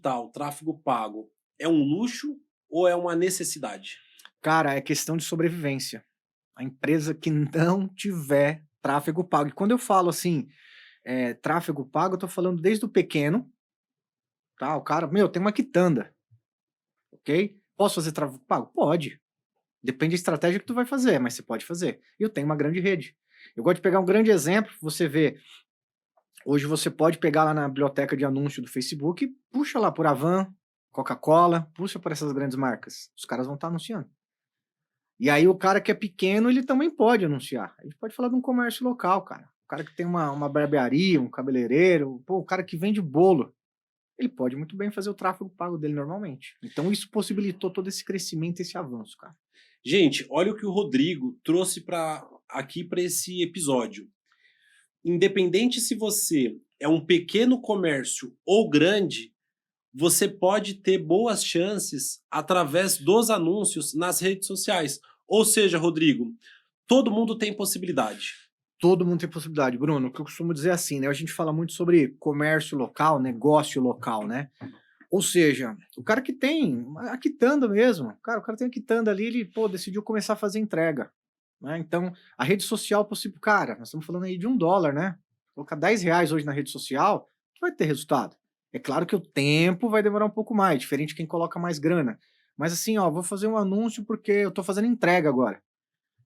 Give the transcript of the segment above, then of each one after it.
Tal, tráfego pago, é um luxo ou é uma necessidade? Cara, é questão de sobrevivência. A empresa que não tiver tráfego pago. E quando eu falo assim, tráfego pago, eu tô falando desde o pequeno, tá? O cara, meu, tem uma quitanda, ok? Posso fazer tráfego pago? Pode. Depende da estratégia que tu vai fazer, mas você pode fazer. E eu tenho uma grande rede. Eu gosto de pegar um grande exemplo, você vê, hoje você pode pegar lá na biblioteca de anúncio do Facebook, e puxa lá por Avan, Coca-Cola, puxa por essas grandes marcas. Os caras vão estar anunciando. E aí o cara que é pequeno, ele também pode anunciar. A gente pode falar de um comércio local, cara. O cara que tem uma barbearia, um cabeleireiro, pô, o cara que vende bolo, ele pode muito bem fazer o tráfego pago dele normalmente. Então isso possibilitou todo esse crescimento, esse avanço, cara. Gente, olha o que o Rodrigo trouxe aqui para esse episódio. Independente se você é um pequeno comércio ou grande, você pode ter boas chances através dos anúncios nas redes sociais. Ou seja, Rodrigo, todo mundo tem possibilidade. Todo mundo tem possibilidade, Bruno. O que eu costumo dizer é assim, né? A gente fala muito sobre comércio local, negócio local, né? Ou seja, o cara que tem a quitanda mesmo, cara, o cara tem a quitanda ali, ele, pô, decidiu começar a fazer entrega, né? Então, a rede social possível, cara, nós estamos falando aí de $1, né? Colocar R$ 10 hoje na rede social, vai ter resultado. É claro que o tempo vai demorar um pouco mais, diferente de quem coloca mais grana. Mas assim, ó, vou fazer um anúncio porque eu tô fazendo entrega agora.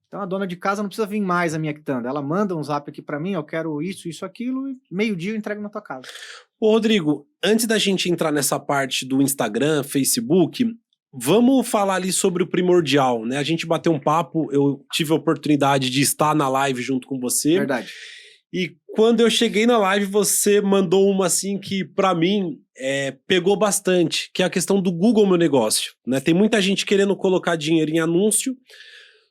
Então a dona de casa não precisa vir mais a minha quitanda. Ela manda um zap aqui pra mim, eu quero isso, isso, aquilo, e meio-dia eu entrego na tua casa. Ô, Rodrigo, antes da gente entrar nessa parte do Instagram, Facebook, vamos falar ali sobre o primordial, né? A gente bateu um papo, eu tive a oportunidade de estar na live junto com você. Verdade. E quando eu cheguei na live, você mandou uma assim que, pra mim, pegou bastante, que é a questão do Google Meu Negócio, né? Tem muita gente querendo colocar dinheiro em anúncio,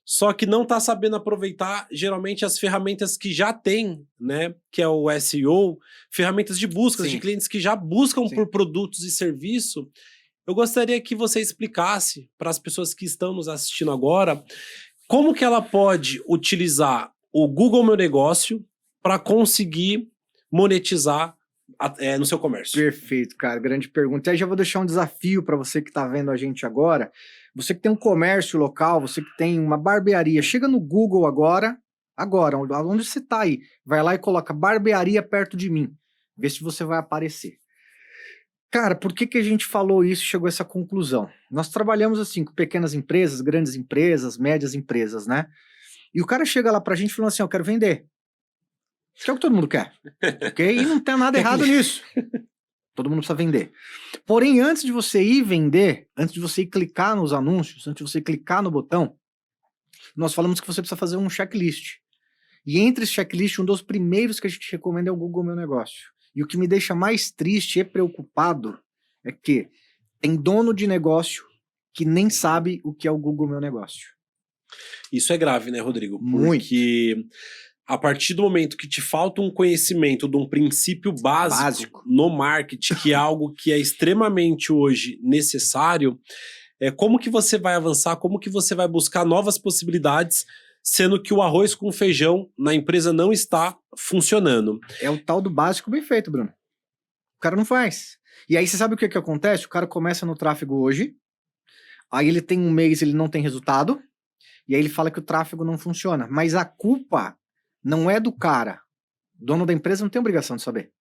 só que não está sabendo aproveitar, geralmente, as ferramentas que já tem, né? Que é o SEO, ferramentas de buscas de Sim, clientes que já buscam sim. por produtos e serviço. Eu gostaria que você explicasse para as pessoas que estão nos assistindo agora como que ela pode utilizar o Google Meu Negócio para conseguir monetizar no seu comércio. Perfeito, cara. Grande pergunta. E aí já vou deixar um desafio para você que está vendo a gente agora. Você que tem um comércio local, você que tem uma barbearia, chega no Google agora, onde você está aí, vai lá e coloca barbearia perto de mim. Vê se você vai aparecer. Cara, por que a gente falou isso e chegou a essa conclusão? Nós trabalhamos assim com pequenas empresas, grandes empresas, médias empresas, né? E o cara chega lá pra gente falando assim, eu quero vender. Que é o que todo mundo quer, ok? E não tem nada errado nisso. Todo mundo precisa vender. Porém, antes de você ir vender, antes de você ir clicar nos anúncios, antes de você clicar no botão, nós falamos que você precisa fazer um checklist. E entre esse checklist, um dos primeiros que a gente recomenda é o Google Meu Negócio. E o que me deixa mais triste e preocupado é que tem dono de negócio que nem sabe o que é o Google Meu Negócio. Isso é grave, né, Rodrigo? Muito. Porque a partir do momento que te falta um conhecimento de um princípio básico no marketing, que é algo que é extremamente hoje necessário, como que você vai avançar, como que você vai buscar novas possibilidades, sendo que o arroz com feijão na empresa não está funcionando. É o tal do básico bem feito, Bruno. O cara não faz. E aí você sabe o que acontece? O cara começa no tráfego hoje, aí ele tem um mês, ele não tem resultado, e aí ele fala que o tráfego não funciona. Mas a culpa não é do cara. O dono da empresa não tem obrigação de saber.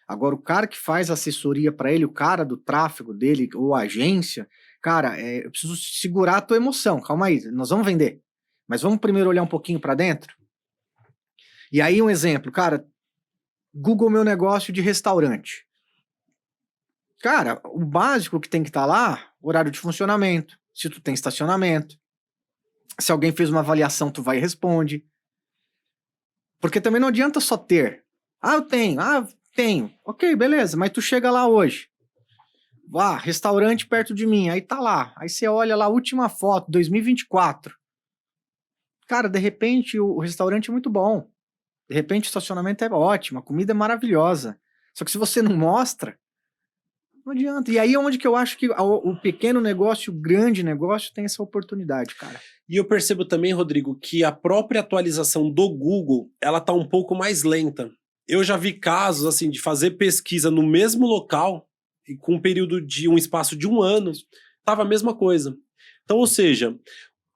Agora, o cara que faz assessoria para ele, o cara do tráfego dele, ou a agência, cara, eu preciso segurar a tua emoção. Calma aí, nós vamos vender. Mas vamos primeiro olhar um pouquinho para dentro? E aí um exemplo, cara, Google Meu Negócio de restaurante. Cara, o básico que tem que estar lá, horário de funcionamento, se tu tem estacionamento, se alguém fez uma avaliação, tu vai e responde. Porque também não adianta só ter. Ah, eu tenho. Ah, tenho. Ok, beleza, mas tu chega lá hoje. Restaurante perto de mim, aí tá lá. Aí você olha lá, última foto, 2024. Cara, de repente o restaurante é muito bom. De repente o estacionamento é ótimo, a comida é maravilhosa. Só que se você não mostra, não adianta. E aí é onde que eu acho que o pequeno negócio, o grande negócio tem essa oportunidade, cara. E eu percebo também, Rodrigo, que a própria atualização do Google, ela tá um pouco mais lenta. Eu já vi casos, assim, de fazer pesquisa no mesmo local e com um período de um espaço de 1 ano, estava a mesma coisa. Então, ou seja,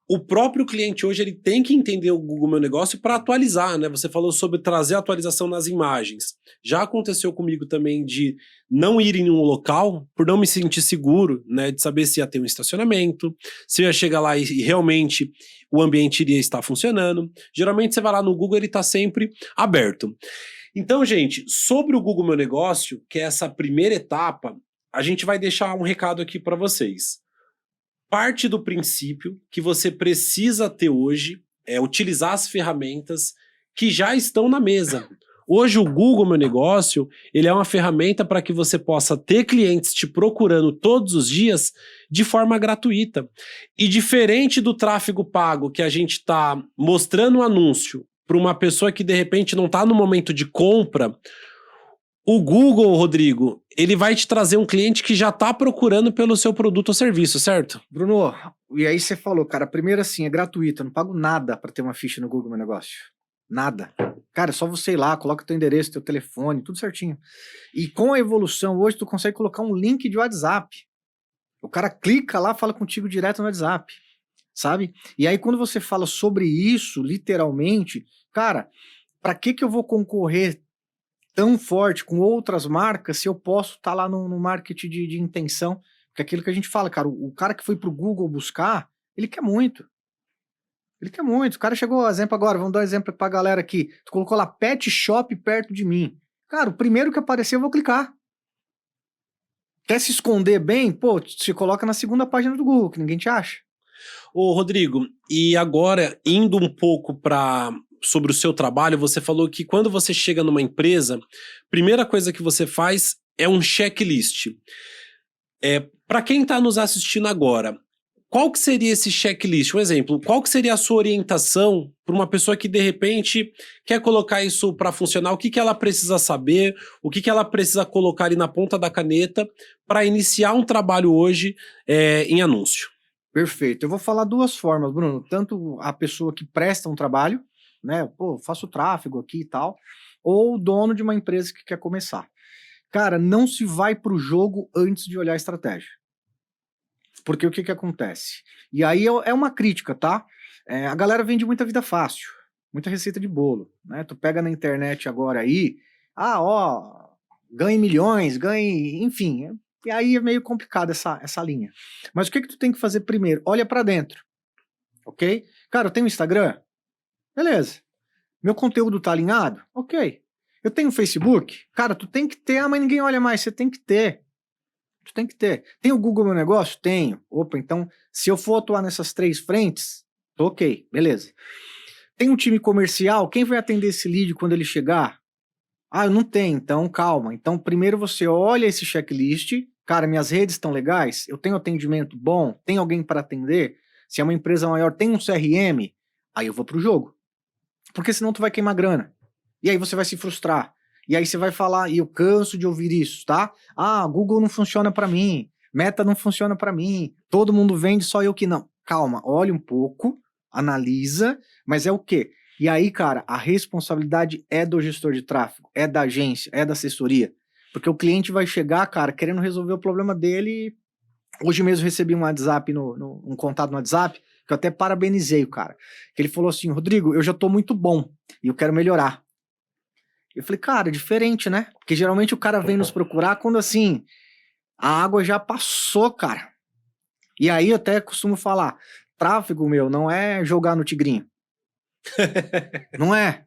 o próprio cliente hoje ele tem que entender o Google Meu Negócio para atualizar, né? Você falou sobre trazer atualização nas imagens. Já aconteceu comigo também de não ir em um local por não me sentir seguro, né? De saber se ia ter um estacionamento, se eu ia chegar lá e realmente o ambiente iria estar funcionando. Geralmente você vai lá no Google, ele está sempre aberto. Então, gente, sobre o Google Meu Negócio, que é essa primeira etapa, a gente vai deixar um recado aqui para vocês. Parte do princípio que você precisa ter hoje é utilizar as ferramentas que já estão na mesa. Hoje o Google Meu Negócio, ele é uma ferramenta para que você possa ter clientes te procurando todos os dias de forma gratuita. E diferente do tráfego pago, que a gente está mostrando um anúncio para uma pessoa que de repente não está no momento de compra, o Google, Rodrigo, ele vai te trazer um cliente que já está procurando pelo seu produto ou serviço, certo? Bruno, e aí você falou, cara, primeiro assim, é gratuito, eu não pago nada para ter uma ficha no Google Meu Negócio. Nada. Cara, é só você ir lá, coloca teu endereço, teu telefone, tudo certinho. E com a evolução, hoje tu consegue colocar um link de WhatsApp. O cara clica lá, fala contigo direto no WhatsApp, sabe? E aí quando você fala sobre isso, literalmente, cara, para que eu vou concorrer tão forte com outras marcas se eu posso estar lá no marketing de intenção? Porque é aquilo que a gente fala, cara, o cara que foi pro Google buscar, ele quer muito. Ele quer muito. O cara chegou, exemplo agora, vamos dar um exemplo pra galera aqui. Tu colocou lá pet shop perto de mim. Cara, o primeiro que aparecer eu vou clicar. Quer se esconder bem? Pô, se coloca na segunda página do Google, que ninguém te acha. Ô, Rodrigo, e agora, indo um pouco sobre o seu trabalho, você falou que quando você chega numa empresa, primeira coisa que você faz é um checklist. Para quem está nos assistindo agora, qual que seria esse checklist? Um exemplo, qual que seria a sua orientação para uma pessoa que de repente quer colocar isso para funcionar? O que ela precisa saber? O que ela precisa colocar ali na ponta da caneta para iniciar um trabalho hoje em anúncio? Perfeito. Eu vou falar duas formas, Bruno. Tanto a pessoa que presta um trabalho, né? Pô, faço tráfego aqui e tal, ou o dono de uma empresa que quer começar. Cara, não se vai pro jogo antes de olhar a estratégia. Porque o que acontece? E aí é uma crítica, tá? A galera vende muita vida fácil, muita receita de bolo, né? Tu pega na internet agora aí, ganhe milhões, ganhe, enfim. E aí é meio complicado essa linha. Mas o que tu tem que fazer primeiro? Olha pra dentro, ok? Cara, eu tenho Instagram? Beleza. Meu conteúdo tá alinhado? Ok. Eu tenho Facebook? Cara, tu tem que ter, mas ninguém olha mais, você tem que ter. Tu tem que ter. Tem o Google Meu Negócio? Tenho. Opa, então, se eu for atuar nessas 3 frentes, tô ok, beleza. Tem um time comercial? Quem vai atender esse lead quando ele chegar? Ah, eu não tenho, então calma. Então, primeiro você olha esse checklist. Cara, minhas redes estão legais? Eu tenho atendimento bom? Tem alguém para atender? Se é uma empresa maior, tem um CRM? Aí eu vou pro jogo. Porque senão tu vai queimar grana. E aí você vai se frustrar. E aí você vai falar, e eu canso de ouvir isso, tá? Ah, Google não funciona para mim, Meta não funciona para mim, todo mundo vende, só eu que não. Calma, olha um pouco, analisa, mas é o quê? E aí, cara, a responsabilidade é do gestor de tráfego, é da agência, é da assessoria. Porque o cliente vai chegar, cara, querendo resolver o problema dele. Hoje mesmo recebi um WhatsApp, um contato no WhatsApp, que eu até parabenizei o cara. Que ele falou assim, Rodrigo, eu já tô muito bom e eu quero melhorar. Eu falei, cara, diferente, né? Porque geralmente o cara vem nos procurar quando, assim, a água já passou, cara. E aí eu até costumo falar, tráfego, meu, não é jogar no tigrinho. Não é.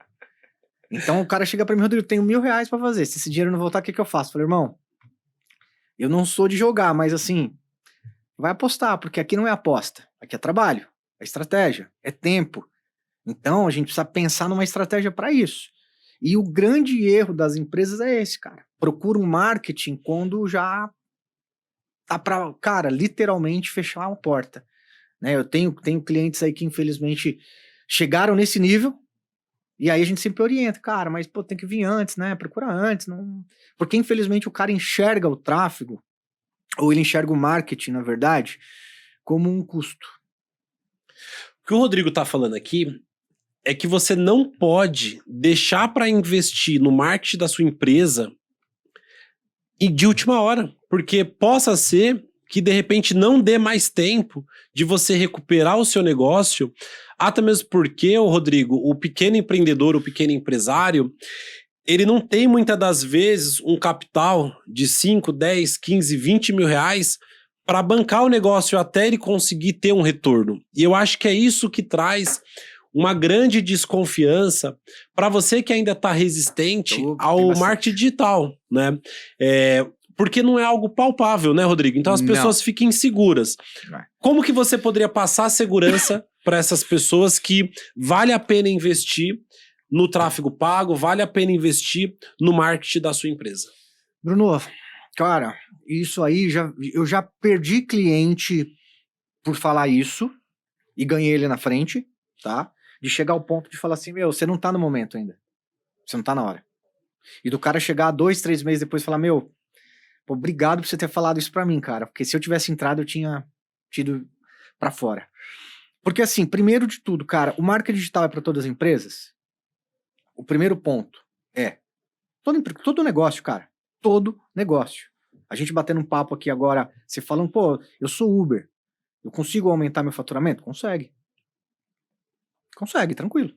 Então o cara chega pra mim, Rodrigo, eu tenho R$1.000 pra fazer. Se esse dinheiro não voltar, o que eu faço? Eu falei, irmão, eu não sou de jogar, mas assim, vai apostar, porque aqui não é aposta. Aqui é trabalho, é estratégia, é tempo. Então a gente precisa pensar numa estratégia para isso. E o grande erro das empresas é esse, cara. Procura um marketing quando já tá pra, cara, literalmente fechar uma porta. Né? Eu tenho clientes aí que infelizmente chegaram nesse nível, e aí a gente sempre orienta, cara, mas pô, tem que vir antes, né? Procura antes. Não... Porque infelizmente o cara enxerga o tráfego, ou ele enxerga o marketing, na verdade, como um custo. O que o Rodrigo tá falando aqui é que você não pode deixar para investir no marketing da sua empresa e de última hora, porque possa ser que de repente não dê mais tempo de você recuperar o seu negócio, até mesmo porque, Rodrigo, o pequeno empreendedor, o pequeno empresário, ele não tem muitas das vezes um capital de 5, 10, 15, 20 mil reais para bancar o negócio até ele conseguir ter um retorno. E eu acho que é isso que traz uma grande desconfiança para você que ainda está resistente ao marketing digital, né? Porque não é algo palpável, né, Rodrigo? Então as pessoas ficam inseguras. Como que você poderia passar segurança para essas pessoas que vale a pena investir no tráfego pago, vale a pena investir no marketing da sua empresa? Bruno, cara, isso aí, eu já perdi cliente por falar isso e ganhei ele na frente, tá? De chegar ao ponto de falar assim, meu, você não tá no momento ainda. Você não tá na hora. E do cara chegar 2, 3 meses depois e falar, meu, pô, obrigado por você ter falado isso pra mim, cara. Porque se eu tivesse entrado, eu tinha tido pra fora. Porque assim, primeiro de tudo, cara, o marketing digital é pra todas as empresas? O primeiro ponto é todo negócio, cara. Todo negócio. A gente batendo um papo aqui agora, você falando, pô, eu sou Uber. Eu consigo aumentar meu faturamento? Consegue. Consegue, tranquilo.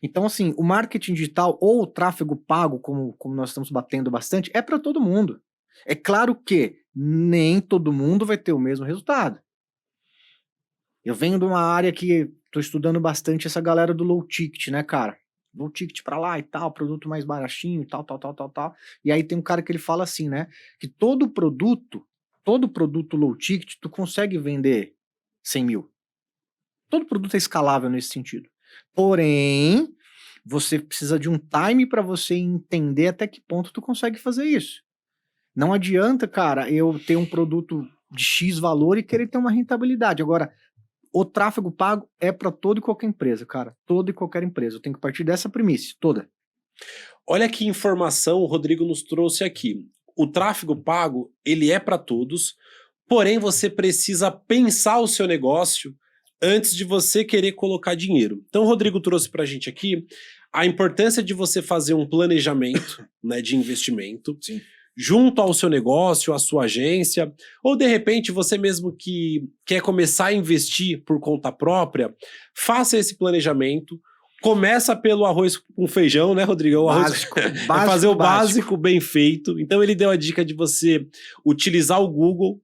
Então, assim, o marketing digital ou o tráfego pago, como nós estamos batendo bastante, é para todo mundo. É claro que nem todo mundo vai ter o mesmo resultado. Eu venho de uma área que estou estudando bastante essa galera do low ticket, né, cara? Low ticket para lá e tal, produto mais baratinho e tal. E aí tem um cara que ele fala assim, né? Que todo produto low ticket, tu consegue vender 100 mil. Todo produto é escalável nesse sentido. Porém, você precisa de um time para você entender até que ponto tu consegue fazer isso. Não adianta, cara, eu ter um produto de X valor e querer ter uma rentabilidade. Agora, o tráfego pago é para toda e qualquer empresa, cara. Toda e qualquer empresa. Eu tenho que partir dessa premissa, toda. Olha que informação o Rodrigo nos trouxe aqui. O tráfego pago, ele é para todos, porém você precisa pensar o seu negócio antes de você querer colocar dinheiro. Então o Rodrigo trouxe para a gente aqui a importância de você fazer um planejamento, né, de investimento. Sim. Junto ao seu negócio, à sua agência, ou de repente você mesmo que quer começar a investir por conta própria, faça esse planejamento. Começa pelo arroz com feijão, né, Rodrigo? O Básico, arroz... fazer o básico bem feito. Então ele deu a dica de você utilizar o Google.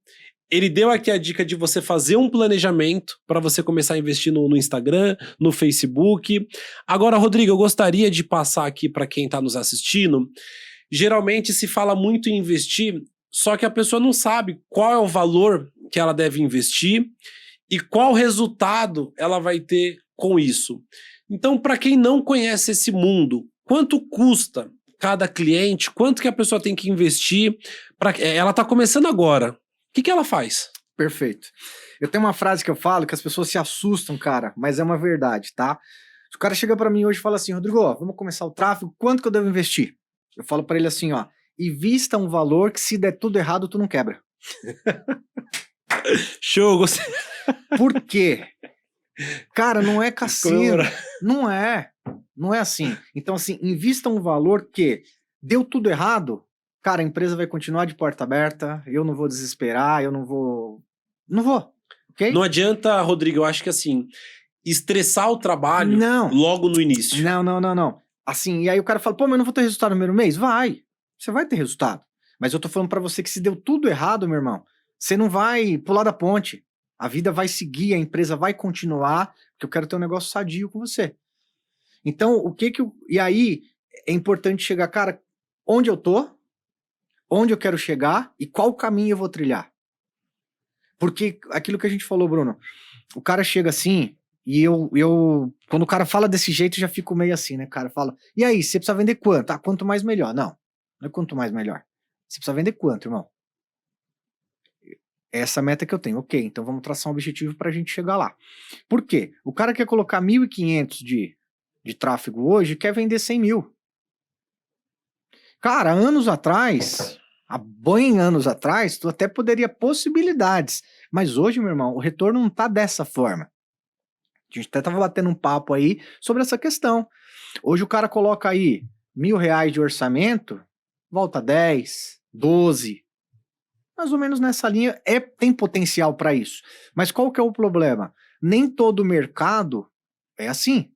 Ele deu aqui a dica de você fazer um planejamento para você começar a investir no Instagram, no Facebook. Agora, Rodrigo, eu gostaria de passar aqui para quem está nos assistindo. Geralmente se fala muito em investir, só que a pessoa não sabe qual é o valor que ela deve investir e qual resultado ela vai ter com isso. Então, para quem não conhece esse mundo, quanto custa cada cliente? Quanto que a pessoa tem que investir? Ela está começando agora. O que ela faz? Perfeito. Eu tenho uma frase que eu falo que as pessoas se assustam, cara, mas é uma verdade, tá? Se o cara chega para mim hoje e fala assim, Rodrigo, ó, vamos começar o tráfego, quanto que eu devo investir? Eu falo pra ele assim, ó, invista um valor que se der tudo errado, tu não quebra. Show, gostei. Por quê? Cara, não é cassino. Não é assim. Então, assim, invista um valor que deu tudo errado, cara, a empresa vai continuar de porta aberta, eu não vou desesperar, eu não vou, ok? Não adianta, Rodrigo, eu acho que assim, estressar o trabalho logo no início. Não. Assim, e aí o cara fala, pô, mas eu não vou ter resultado no primeiro mês? Vai, você vai ter resultado. Mas eu tô falando pra você que se deu tudo errado, meu irmão, você não vai pular da ponte. A vida vai seguir, a empresa vai continuar, porque eu quero ter um negócio sadio com você. Então, e aí, é importante chegar, cara, onde eu tô, onde eu quero chegar e qual caminho eu vou trilhar. Porque aquilo que a gente falou, Bruno, o cara chega assim... E quando o cara fala desse jeito, eu já fico meio assim, né, cara? Fala, e aí, você precisa vender quanto? Ah, quanto mais melhor. Não é quanto mais melhor. Você precisa vender quanto, irmão? Essa meta que eu tenho. Ok, então vamos traçar um objetivo pra gente chegar lá. Por quê? O cara quer colocar 1.500 de tráfego hoje, quer vender 100 mil. Cara, anos atrás, há bem anos atrás, tu até poderia possibilidades. Mas hoje, meu irmão, o retorno não tá dessa forma. A gente até tava batendo um papo aí sobre essa questão. Hoje o cara coloca aí R$1.000 de orçamento, volta 10, 12. Mais ou menos nessa linha, tem potencial para isso. Mas qual que é o problema? Nem todo mercado é assim.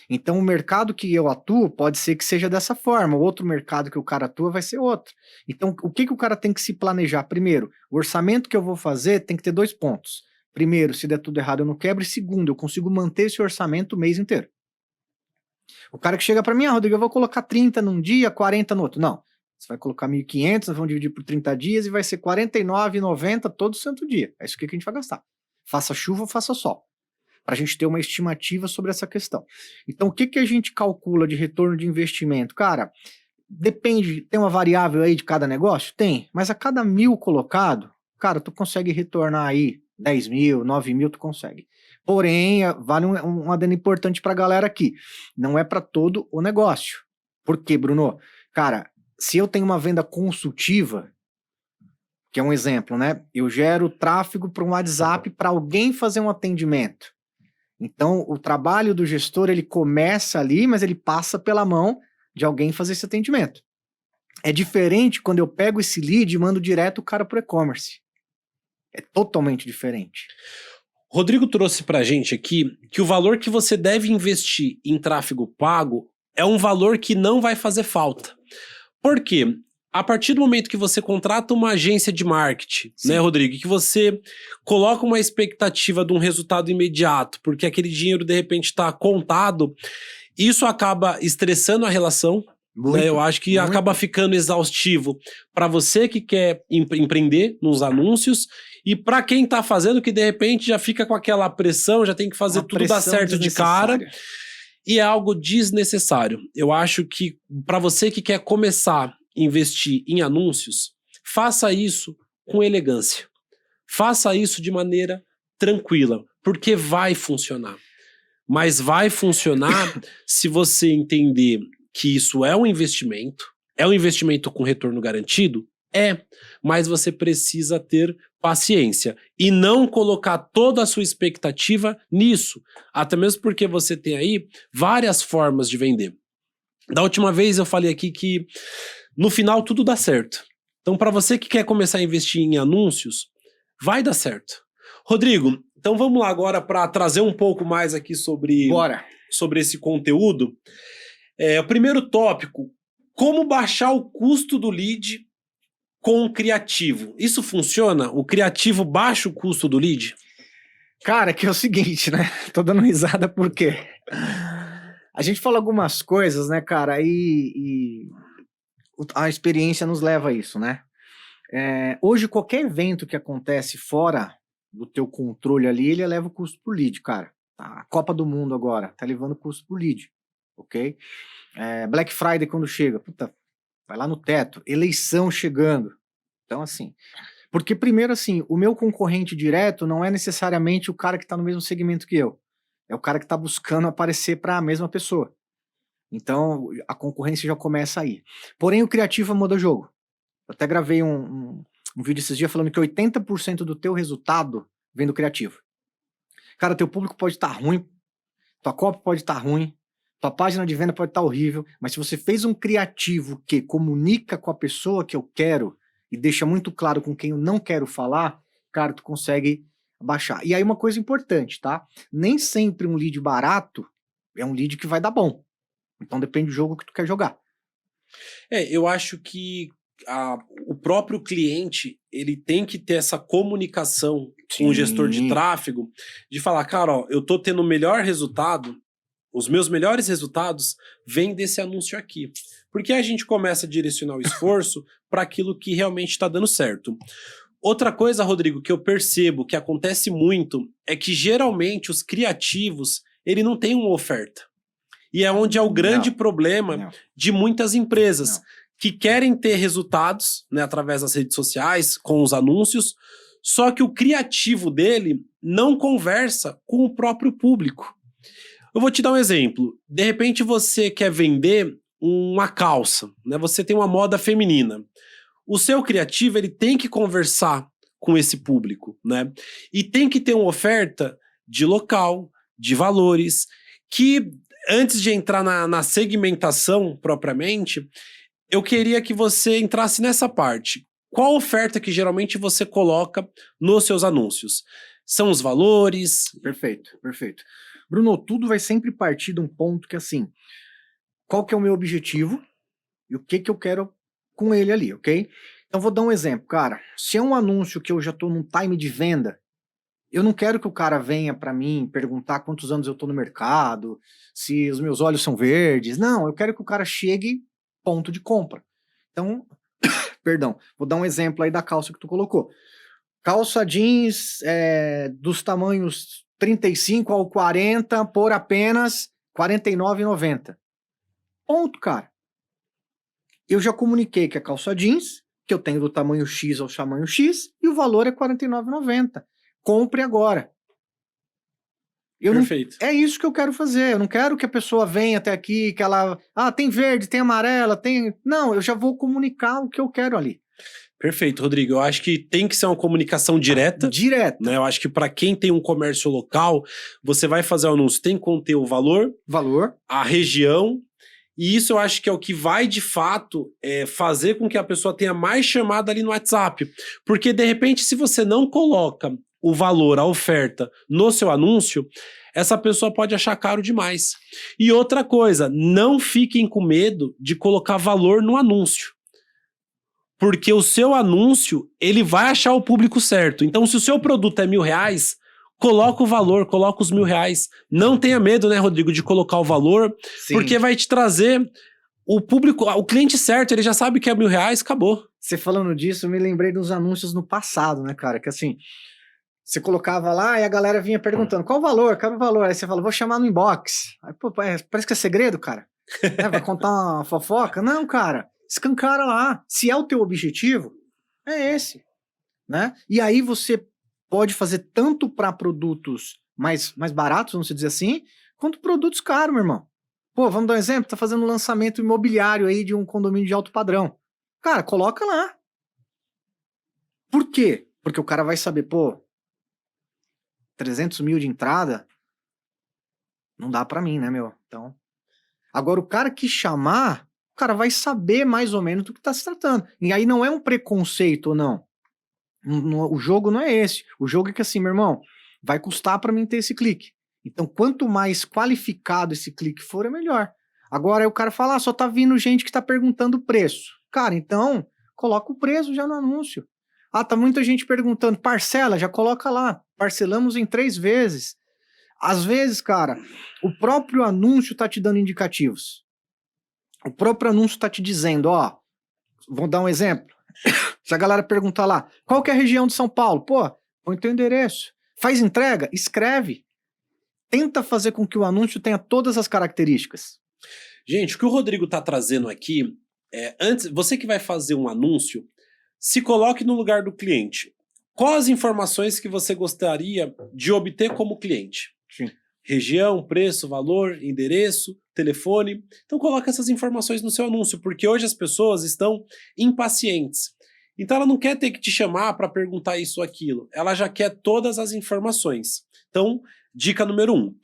Então o mercado que eu atuo pode ser que seja dessa forma, o outro mercado que o cara atua vai ser outro. Então o que o cara tem que se planejar? Primeiro, o orçamento que eu vou fazer tem que ter 2 pontos. Primeiro, se der tudo errado eu não quebro, e segundo, eu consigo manter esse orçamento o mês inteiro. O cara que chega para mim, Rodrigo, eu vou colocar 30 num dia, 40 no outro. Não. Você vai colocar 1.500, nós vamos dividir por 30 dias e vai ser 49,90 todo santo dia. É isso que a gente vai gastar. Faça chuva ou faça sol. Para a gente ter uma estimativa sobre essa questão. Então, o que a gente calcula de retorno de investimento? Cara, depende, tem uma variável aí de cada negócio? Tem, mas a cada 1.000 colocado, cara, tu consegue retornar aí 10 mil, 9 mil, tu consegue. Porém, vale um adendo importante para a galera aqui. Não é para todo o negócio. Por quê, Bruno? Cara, se eu tenho uma venda consultiva, que é um exemplo, né? Eu gero tráfego para um WhatsApp para alguém fazer um atendimento. Então, o trabalho do gestor, ele começa ali, mas ele passa pela mão de alguém fazer esse atendimento. É diferente quando eu pego esse lead e mando direto o cara para o e-commerce. É totalmente diferente. Rodrigo trouxe pra gente aqui que o valor que você deve investir em tráfego pago é um valor que não vai fazer falta. Por quê? A partir do momento que você contrata uma agência de marketing, né, Rodrigo, que você coloca uma expectativa de um resultado imediato, porque aquele dinheiro de repente está contado, isso acaba estressando a relação. Né? Eu acho que acaba ficando exaustivo para você que quer empreender nos anúncios e para quem está fazendo, que de repente já fica com aquela pressão, já tem que fazer tudo dar certo de cara. E é algo desnecessário. Eu acho que para você que quer começar a investir em anúncios, faça isso com elegância. Faça isso de maneira tranquila, porque vai funcionar. Mas vai funcionar se você entender que isso é um investimento com retorno garantido? Mas você precisa ter paciência e não colocar toda a sua expectativa nisso, até mesmo porque você tem aí várias formas de vender. Da última vez eu falei aqui que no final tudo dá certo. Então para você que quer começar a investir em anúncios, vai dar certo. Rodrigo, então vamos lá agora para trazer um pouco mais aqui sobre esse conteúdo. O primeiro tópico, como baixar o custo do lead com o criativo. Isso funciona? O criativo baixa o custo do lead? Cara, que é o seguinte, né? Tô dando risada porque a gente fala algumas coisas, né, cara, e a experiência nos leva a isso, né? Hoje, qualquer evento que acontece fora do teu controle ali, ele eleva o custo por lead, cara. A Copa do Mundo agora tá levando custo por lead, ok? Black Friday quando chega, puta, vai lá no teto. Eleição chegando. Então, assim, porque primeiro, assim, o meu concorrente direto não é necessariamente o cara que tá no mesmo segmento que eu. É o cara que tá buscando aparecer para a mesma pessoa. Então, a concorrência já começa aí. Porém, o criativo muda o jogo. Eu até gravei um vídeo esses dias falando que 80% do teu resultado vem do criativo. Cara, teu público pode estar ruim, tua copy pode estar ruim, tua página de venda pode estar horrível, mas se você fez um criativo que comunica com a pessoa que eu quero e deixa muito claro com quem eu não quero falar, cara, tu consegue baixar. E aí uma coisa importante, tá? Nem sempre um lead barato é um lead que vai dar bom. Então depende do jogo que tu quer jogar. Eu acho que o próprio cliente, ele tem que ter essa comunicação com o gestor de tráfego, de falar, cara, ó, eu tô tendo o melhor resultado, os meus melhores resultados vêm desse anúncio aqui. Porque a gente começa a direcionar o esforço para aquilo que realmente está dando certo. Outra coisa, Rodrigo, que eu percebo que acontece muito é que geralmente os criativos, ele não tem uma oferta. E é onde é o grande problema de muitas empresas que querem ter resultados, né, através das redes sociais, com os anúncios, só que o criativo dele não conversa com o próprio público. Eu vou te dar um exemplo. De repente você quer vender uma calça, né? Você tem uma moda feminina. O seu criativo, ele tem que conversar com esse público, né? E tem que ter uma oferta de local, de valores, que antes de entrar na segmentação propriamente, eu queria que você entrasse nessa parte. Qual oferta que geralmente você coloca nos seus anúncios? São os valores? Perfeito, perfeito. Bruno, tudo vai sempre partir de um ponto que assim, qual que é o meu objetivo e o que que eu quero com ele ali, ok? Então vou dar um exemplo, cara. Se é um anúncio que eu já tô num time de venda, eu não quero que o cara venha para mim perguntar quantos anos eu tô no mercado, se os meus olhos são verdes. Não, eu quero que o cara chegue ponto de compra. Então, perdão, vou dar um exemplo aí da calça que tu colocou. Calça jeans dos tamanhos 35 ao 40 por apenas R$ 49,90. Ponto, cara. Eu já comuniquei que é calça jeans, que eu tenho do tamanho X ao tamanho X, e o valor é R$ 49,90. Compre agora. Perfeito. É isso que eu quero fazer. Eu não quero que a pessoa venha até aqui, que ela... Ah, tem verde, tem amarela, tem... Não, eu já vou comunicar o que eu quero ali. Perfeito, Rodrigo. Eu acho que tem que ser uma comunicação direta. Direta. Né? Eu acho que para quem tem um comércio local, você vai fazer o anúncio, tem que conter o valor, a região, e isso eu acho que é o que vai, de fato, fazer com que a pessoa tenha mais chamada ali no WhatsApp. Porque, de repente, se você não coloca o valor, a oferta no seu anúncio, essa pessoa pode achar caro demais. E outra coisa, não fiquem com medo de colocar valor no anúncio. Porque o seu anúncio, ele vai achar o público certo. Então, se o seu produto é R$1.000, coloca o valor, coloca os R$1.000. Não tenha medo, né, Rodrigo, de colocar o valor, Sim. Porque vai te trazer o público, o cliente certo, ele já sabe que é R$1.000, acabou. Você falando disso, eu me lembrei dos anúncios no passado, né, cara? Que assim, você colocava lá e a galera vinha perguntando, qual o valor? Qual o valor? Aí você fala, vou chamar no inbox. Aí, pô, parece que é segredo, cara. Vai contar uma fofoca? Não, cara. Escancara lá. Se é o teu objetivo, é esse, né? E aí você pode fazer tanto para produtos mais baratos, vamos dizer assim, quanto produtos caros, meu irmão. Pô, vamos dar um exemplo? Tá fazendo um lançamento imobiliário aí de um condomínio de alto padrão. Cara, coloca lá. Por quê? Porque o cara vai saber, pô, 300 mil de entrada, não dá para mim, né, meu? Então, agora o cara que chamar, o cara vai saber mais ou menos do que está se tratando. E aí não é um preconceito ou não. O jogo não é esse. O jogo é que assim, meu irmão, vai custar para mim ter esse clique. Então, quanto mais qualificado esse clique for, é melhor. Agora, aí o cara fala, só tá vindo gente que tá perguntando o preço. Cara, então, coloca o preço já no anúncio. Ah, tá muita gente perguntando, parcela, já coloca lá. Parcelamos em 3 vezes. Às vezes, cara, o próprio anúncio tá te dando indicativos. O próprio anúncio tá te dizendo, ó, vou dar um exemplo. Se a galera perguntar lá, qual que é a região de São Paulo? Pô, põe teu endereço. Faz entrega? Escreve. Tenta fazer com que o anúncio tenha todas as características. Gente, o que o Rodrigo tá trazendo aqui, antes, você que vai fazer um anúncio, se coloque no lugar do cliente. Quais as informações que você gostaria de obter como cliente? Sim. Região, preço, valor, endereço, telefone. Então coloque essas informações no seu anúncio, porque hoje as pessoas estão impacientes. Então ela não quer ter que te chamar para perguntar isso ou aquilo. Ela já quer todas as informações. Então, dica número 1.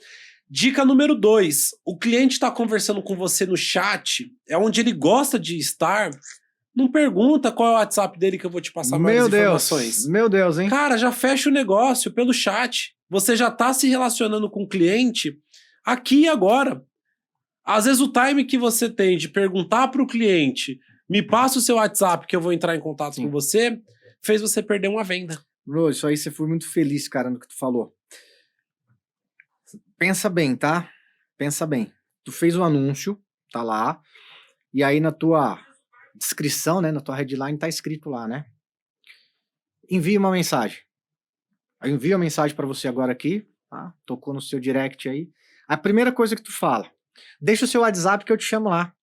Dica número 2. O cliente está conversando com você no chat, é onde ele gosta de estar. Não pergunta qual é o WhatsApp dele que eu vou te passar mais informações. Meu Deus, hein? Cara, já fecha o negócio pelo chat. Você já está se relacionando com o cliente aqui e agora. Às vezes o time que você tem de perguntar para o cliente, me passa o seu WhatsApp que eu vou entrar em contato com você, fez você perder uma venda. Bro, isso aí você foi muito feliz, cara, no que tu falou. Pensa bem, tá? Pensa bem. Tu fez o anúncio, tá lá, e aí na tua descrição, né, na tua headline tá escrito lá, né? Envie uma mensagem. Eu envio a mensagem para você agora aqui, tá? Tocou no seu direct aí. A primeira coisa que tu fala, deixa o seu WhatsApp que eu te chamo lá.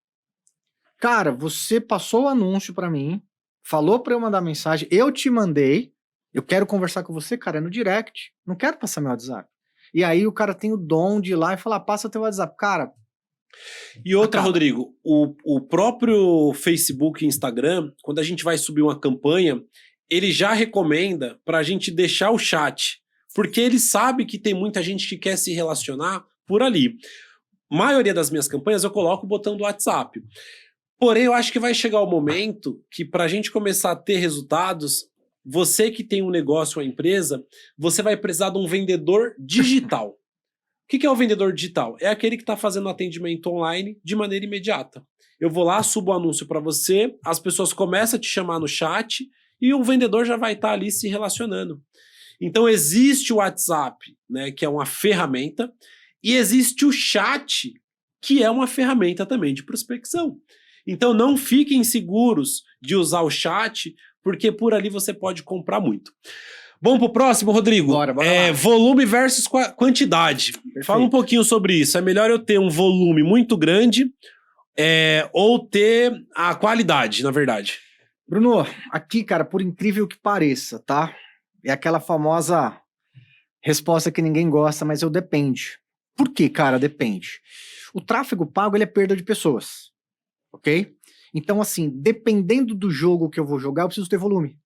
Cara, você passou o anúncio para mim, falou para eu mandar mensagem, eu te mandei, eu quero conversar com você, cara, é no direct, não quero passar meu WhatsApp. E aí o cara tem o dom de ir lá e falar, passa teu WhatsApp. Cara... E outra, Rodrigo, o próprio Facebook e Instagram, quando a gente vai subir uma campanha, ele já recomenda pra gente deixar o chat, porque ele sabe que tem muita gente que quer se relacionar por ali. A maioria das minhas campanhas eu coloco o botão do WhatsApp. Porém, eu acho que vai chegar o momento que para a gente começar a ter resultados, você que tem um negócio, uma empresa, você vai precisar de um vendedor digital. O que é o vendedor digital? É aquele que está fazendo atendimento online de maneira imediata. Eu vou lá, subo o anúncio para você, as pessoas começam a te chamar no chat e o vendedor já vai estar ali se relacionando. Então existe o WhatsApp, né, que é uma ferramenta, e existe o chat, que é uma ferramenta também de prospecção. Então não fiquem seguros de usar o chat, porque por ali você pode comprar muito. Vamos pro próximo, Rodrigo? Bora lá. Volume versus quantidade. Perfeito. Fala um pouquinho sobre isso. É melhor eu ter um volume muito grande ou ter a qualidade, na verdade? Bruno, aqui, cara, por incrível que pareça, tá? É aquela famosa resposta que ninguém gosta, mas eu depende. Por que, cara? Depende. O tráfego pago, ele é perda de pessoas, ok? Então, assim, dependendo do jogo que eu vou jogar, eu preciso ter volume.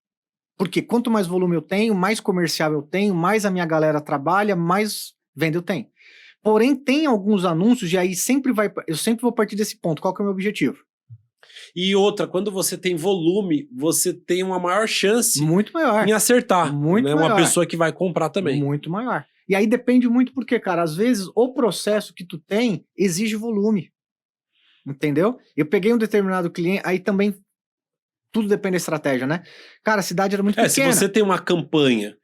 Porque quanto mais volume eu tenho, mais comercial eu tenho, mais a minha galera trabalha, mais venda eu tenho. Porém, tem alguns anúncios, e aí eu sempre vou partir desse ponto. Qual que é o meu objetivo? E outra, quando você tem volume, você tem uma maior chance Muito maior. em acertar. Muito né? maior. Uma pessoa que vai comprar também. Muito maior. E aí depende muito porque, cara, às vezes o processo que tu tem exige volume. Entendeu? Eu peguei um determinado cliente, aí também tudo depende da estratégia, né? Cara, a cidade era muito pequena. Se você tem uma campanha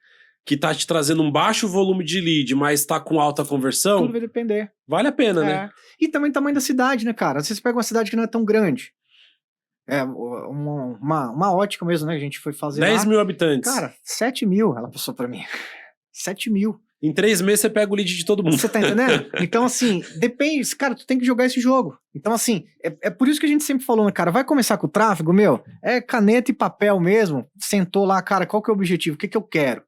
que tá te trazendo um baixo volume de lead, mas tá com alta conversão, tudo vai depender. Vale a pena, né? E também o tamanho da cidade, né, cara? Às vezes você pega uma cidade que não é tão grande. Uma ótica mesmo, né? A gente foi fazer 10 mil habitantes. Cara, 7 mil ela passou pra mim. 7 mil. Em 3 meses você pega o lead de todo mundo. Você tá entendendo? Então, assim, depende. Cara, tu tem que jogar esse jogo. Então, assim, é por isso que a gente sempre falou, né, cara? Vai começar com o tráfego, meu? É caneta e papel mesmo. Sentou lá, cara, qual que é o objetivo? O que que eu quero?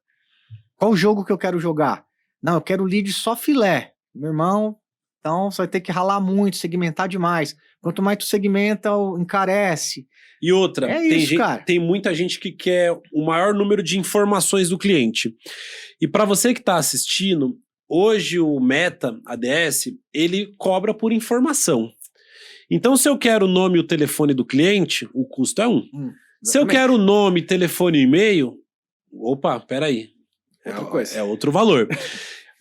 Qual o jogo que eu quero jogar? Não, eu quero lead só filé. Meu irmão, então você vai ter que ralar muito, segmentar demais. Quanto mais tu segmenta, encarece. E outra, cara. Tem muita gente que quer o maior número de informações do cliente. E para você que está assistindo, hoje o Meta ADS, ele cobra por informação. Então, se eu quero o nome e o telefone do cliente, o custo é 1. Se eu quero o nome, telefone e e-mail, opa, peraí. Outra coisa. É outro valor.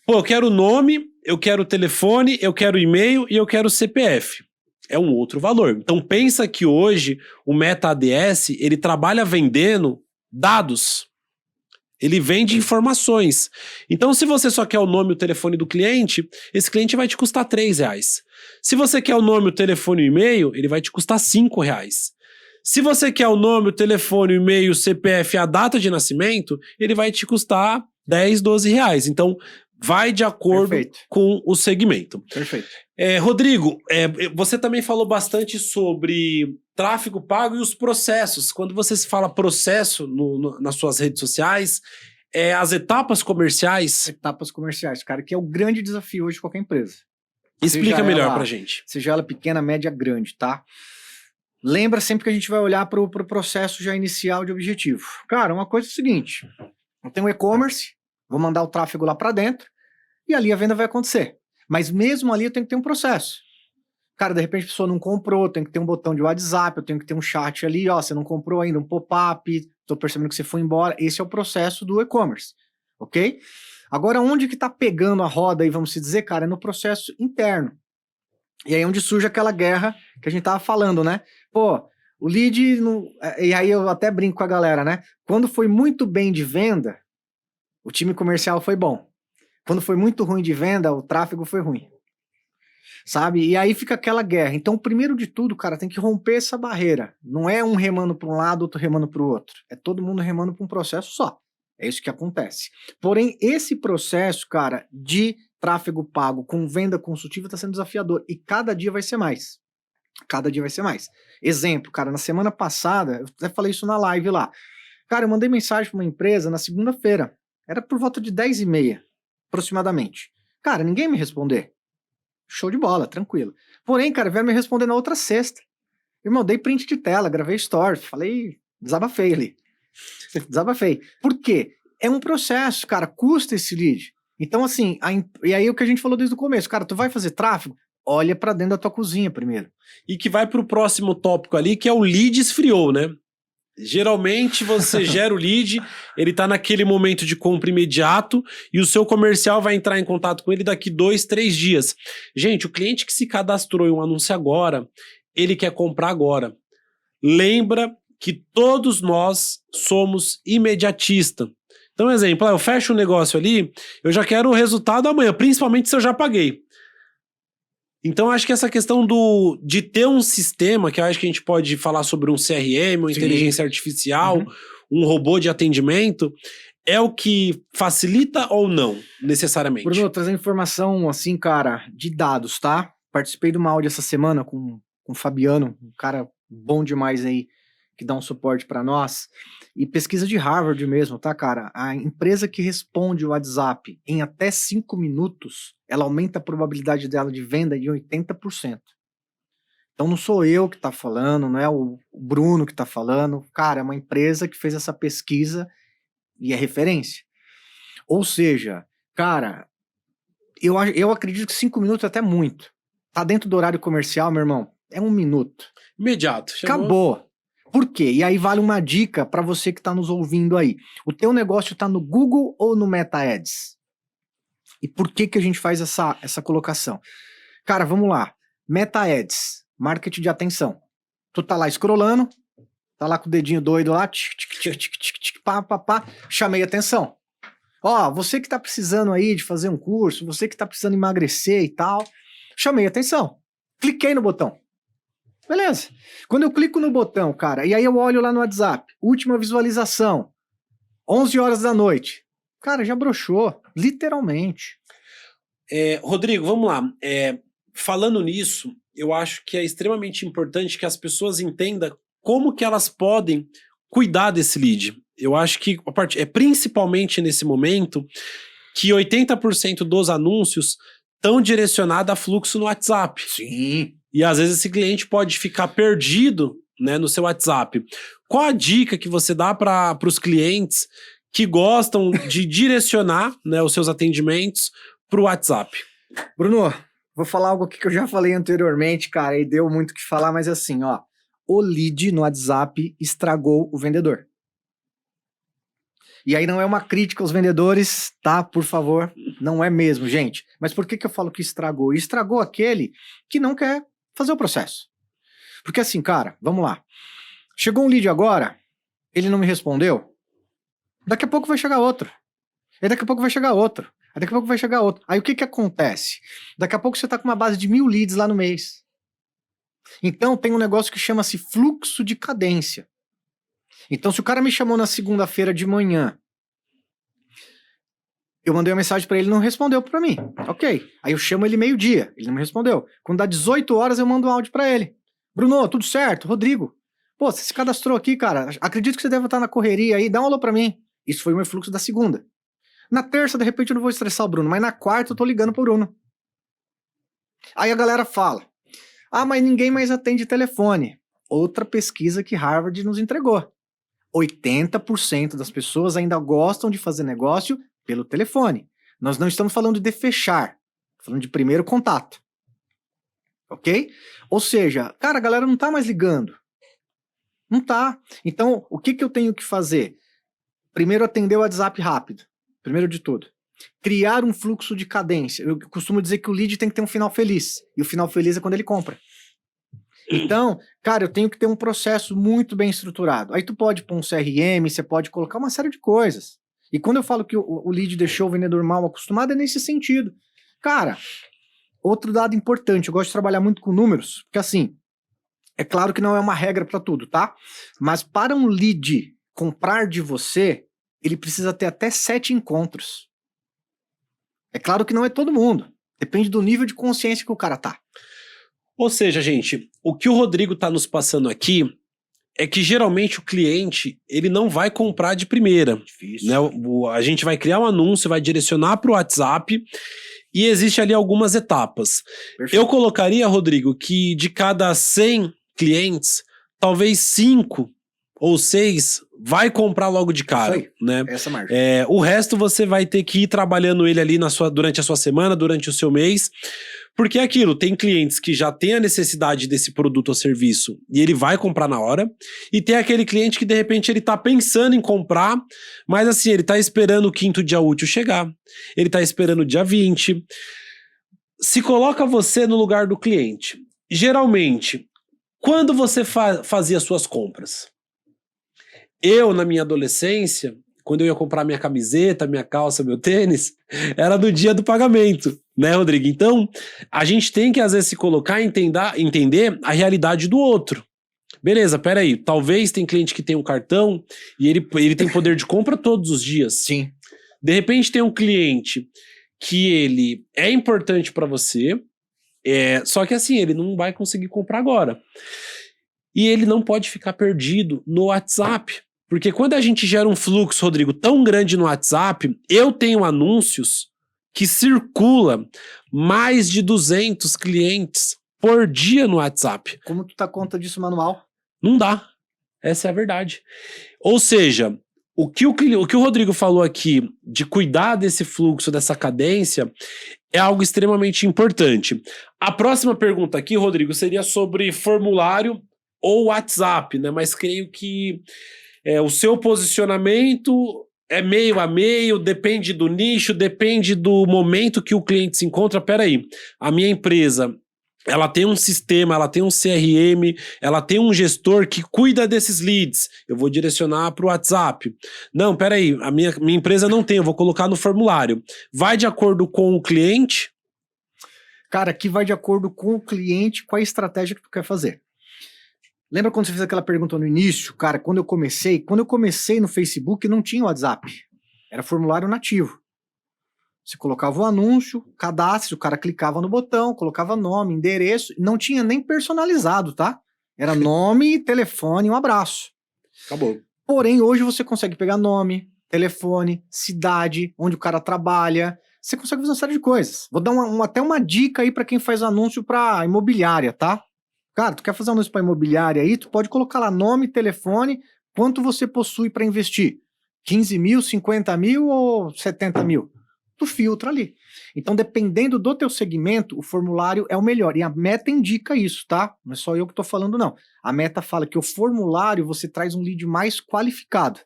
Pô, eu quero o nome, eu quero o telefone, eu quero o e-mail e eu quero o CPF. É um outro valor. Então pensa que hoje o Meta ADS, ele trabalha vendendo dados. Ele vende informações. Então se você só quer o nome e o telefone do cliente, esse cliente vai te custar R$3. Se você quer o nome, o telefone e o e-mail, ele vai te custar R$5. Se você quer o nome, o telefone, o e-mail, o CPF e a data de nascimento, ele vai te custar R$10, R$12. Então vai de acordo com o segmento. Perfeito. Rodrigo, você também falou bastante sobre tráfego pago e os processos. Quando você se fala processo nas suas redes sociais, as etapas comerciais... Etapas comerciais, cara, que é o grande desafio hoje de qualquer empresa. Explica melhor pra gente. Seja ela pequena, média, grande, tá? Lembra sempre que a gente vai olhar pro processo já inicial de objetivo. Cara, uma coisa é o seguinte, eu tenho um e-commerce, vou mandar o tráfego lá para dentro e ali a venda vai acontecer. Mas mesmo ali eu tenho que ter um processo. Cara, de repente a pessoa não comprou, tem que ter um botão de WhatsApp, eu tenho que ter um chat ali, ó, você não comprou ainda, um pop-up, tô percebendo que você foi embora. Esse é o processo do e-commerce, ok? Agora, onde que tá pegando a roda aí, vamos dizer, cara, é no processo interno. E aí é onde surge aquela guerra que a gente tava falando, né? Pô, o lead, e aí eu até brinco com a galera, né? Quando foi muito bem de venda, o time comercial foi bom. Quando foi muito ruim de venda, o tráfego foi ruim. Sabe? E aí fica aquela guerra. Então, primeiro de tudo, cara, tem que romper essa barreira. Não é um remando para um lado, outro remando para o outro. É todo mundo remando para um processo só. É isso que acontece. Porém, esse processo, cara, de tráfego pago com venda consultiva está sendo desafiador. E cada dia vai ser mais. Cada dia vai ser mais. Exemplo, cara, na semana passada, eu até falei isso na live lá. Cara, eu mandei mensagem para uma empresa na segunda-feira. Era por volta de 10h30, aproximadamente. Cara, ninguém me responder. Show de bola, tranquilo. Porém, cara, veio me responder na outra sexta. Irmão, dei print de tela, gravei stories, falei, desabafei ali. Desabafei. Por quê? É um processo, cara, custa esse lead. Então, assim, e aí o que a gente falou desde o começo, cara, tu vai fazer tráfego, olha pra dentro da tua cozinha primeiro. E que vai pro próximo tópico ali, que é o lead esfriou, né? Geralmente você gera o lead, ele tá naquele momento de compra imediato e o seu comercial vai entrar em contato com ele daqui 2, 3 dias. Gente, o cliente que se cadastrou em um anúncio agora, ele quer comprar agora. Lembra que todos nós somos imediatistas. Então, exemplo, eu fecho um negócio ali, eu já quero o resultado amanhã, principalmente se eu já paguei. Então, acho que essa questão de ter um sistema, que eu acho que a gente pode falar sobre um CRM, uma inteligência artificial, um robô de atendimento, é o que facilita ou não, necessariamente? Bruno, trazendo informação assim, cara, de dados, tá? Participei de uma áudio essa semana com o Fabiano, um cara bom demais aí, que dá um suporte para nós. E pesquisa de Harvard mesmo, tá, cara? A empresa que responde o WhatsApp em até 5 minutos, ela aumenta a probabilidade dela de venda em 80%. Então não sou eu que tá falando, não é o Bruno que tá falando. Cara, é uma empresa que fez essa pesquisa e é referência. Ou seja, cara, eu acredito que 5 minutos é até muito. Tá dentro do horário comercial, meu irmão, é 1 minuto. Imediato. Chegou. Acabou. Por quê? E aí vale uma dica para você que está nos ouvindo aí. O teu negócio está no Google ou no Meta Ads? E por que a gente faz essa colocação? Cara, vamos lá. Meta Ads, marketing de atenção. Tu tá lá scrollando, tá lá com o dedinho doido lá, pá, chamei atenção. Ó, você que tá precisando aí de fazer um curso, você que tá precisando emagrecer e tal, chamei atenção. Cliquei no botão. Beleza. Quando eu clico no botão, cara, e aí eu olho lá no WhatsApp, última visualização, 11 horas da noite. Cara, já broxou, literalmente. Rodrigo, vamos lá. Falando nisso, eu acho que é extremamente importante que as pessoas entendam como que elas podem cuidar desse lead. Eu acho que principalmente nesse momento que 80% dos anúncios estão direcionados a fluxo no WhatsApp. Sim. E às vezes esse cliente pode ficar perdido, né, no seu WhatsApp. Qual a dica que você dá para os clientes que gostam de direcionar, né, os seus atendimentos para o WhatsApp? Bruno, vou falar algo aqui que eu já falei anteriormente, cara, e deu muito o que falar, mas assim, ó, o lead no WhatsApp estragou o vendedor. E aí não é uma crítica aos vendedores, tá? Por favor, não é mesmo, gente. Mas por que eu falo que estragou? Estragou aquele que não quer fazer o processo. Porque assim, cara, vamos lá. Chegou um lead agora, ele não me respondeu, daqui a pouco vai chegar outro. E daqui a pouco vai chegar outro. Aí daqui a pouco vai chegar outro. Aí o que acontece? Daqui a pouco você tá com uma base de 1000 leads lá no mês. Então tem um negócio que chama-se fluxo de cadência. Então se o cara me chamou na segunda-feira de manhã, eu mandei uma mensagem pra ele e não respondeu pra mim. Ok. Aí eu chamo ele meio-dia, ele não me respondeu. Quando dá 18 horas eu mando um áudio pra ele. Bruno, tudo certo? Rodrigo, pô, você se cadastrou aqui, cara. Acredito que você deve estar na correria aí, dá um alô pra mim. Isso foi o meu fluxo da segunda. Na terça, de repente, eu não vou estressar o Bruno, mas na quarta eu tô ligando pro Bruno. Aí a galera fala, mas ninguém mais atende telefone. Outra pesquisa que Harvard nos entregou. 80% das pessoas ainda gostam de fazer negócio pelo telefone. Nós não estamos falando de fechar, falando de primeiro contato. Ok? Ou seja, cara, a galera não tá mais ligando. Não tá. Então, o que eu tenho que fazer? Primeiro, atender o WhatsApp rápido. Primeiro de tudo. Criar um fluxo de cadência. Eu costumo dizer que o lead tem que ter um final feliz. E o final feliz é quando ele compra. Então, cara, eu tenho que ter um processo muito bem estruturado. Aí tu pode pôr um CRM, você pode colocar uma série de coisas. E quando eu falo que o lead deixou o vendedor mal acostumado, é nesse sentido. Cara, outro dado importante, eu gosto de trabalhar muito com números, porque assim, é claro que não é uma regra para tudo, tá? Mas para um lead comprar de você, ele precisa ter até 7 encontros. É claro que não é todo mundo. Depende do nível de consciência que o cara tá. Ou seja, gente, o que o Rodrigo tá nos passando aqui é que geralmente o cliente, ele não vai comprar de primeira. Difícil. Né? A gente vai criar um anúncio, vai direcionar para o WhatsApp e existe ali algumas etapas. Perfeito. Eu colocaria, Rodrigo, que de cada 100 clientes, talvez 5 ou 6 vai comprar logo de cara, Isso aí. né? Essa margem. O resto você vai ter que ir trabalhando ele ali durante a sua semana, durante o seu mês. Porque é aquilo, tem clientes que já têm a necessidade desse produto ou serviço e ele vai comprar na hora. E tem aquele cliente que de repente ele tá pensando em comprar, mas assim, ele tá esperando o 5º dia útil chegar. Ele tá esperando o dia 20. Se coloca você no lugar do cliente. Geralmente, quando você fazia suas compras? Eu, na minha adolescência, quando eu ia comprar minha camiseta, minha calça, meu tênis, era no dia do pagamento, né, Rodrigo? Então, a gente tem que, às vezes, se colocar e entender a realidade do outro. Beleza, peraí, talvez tem cliente que tem um cartão e ele tem poder de compra todos os dias. Sim. De repente tem um cliente que ele é importante para você, só que assim, ele não vai conseguir comprar agora. E ele não pode ficar perdido no WhatsApp. Porque quando a gente gera um fluxo, Rodrigo, tão grande no WhatsApp, eu tenho anúncios que circula mais de 200 clientes por dia no WhatsApp. Como tu tá conta disso manual? Não dá. Essa é a verdade. Ou seja, o que o Rodrigo falou aqui de cuidar desse fluxo, dessa cadência, é algo extremamente importante. A próxima pergunta aqui, Rodrigo, seria sobre formulário ou WhatsApp, né? Mas creio que o seu posicionamento é meio a meio, depende do nicho, depende do momento que o cliente se encontra. Peraí, a minha empresa, ela tem um sistema, ela tem um CRM, ela tem um gestor que cuida desses leads. Eu vou direcionar para o WhatsApp. Não, peraí, a minha empresa não tem, eu vou colocar no formulário. Vai de acordo com o cliente? Cara, aqui vai de acordo com o cliente, qual a estratégia que tu quer fazer. Lembra quando você fez aquela pergunta no início? Cara, quando eu comecei no Facebook não tinha WhatsApp. Era formulário nativo. Você colocava o anúncio, cadastro, o cara clicava no botão, colocava nome, endereço, não tinha nem personalizado, tá? Era nome, telefone e um abraço. Acabou. Porém, hoje você consegue pegar nome, telefone, cidade, onde o cara trabalha. Você consegue fazer uma série de coisas. Vou dar até uma dica aí para quem faz anúncio para imobiliária, tá? Cara, tu quer fazer um anúncio para imobiliária aí, tu pode colocar lá nome, telefone, quanto você possui para investir. 15 mil, 50 mil ou 70 mil? Tu filtra ali. Então, dependendo do teu segmento, o formulário é o melhor. E a Meta indica isso, tá? Não é só eu que tô falando, não. A Meta fala que o formulário você traz um lead mais qualificado.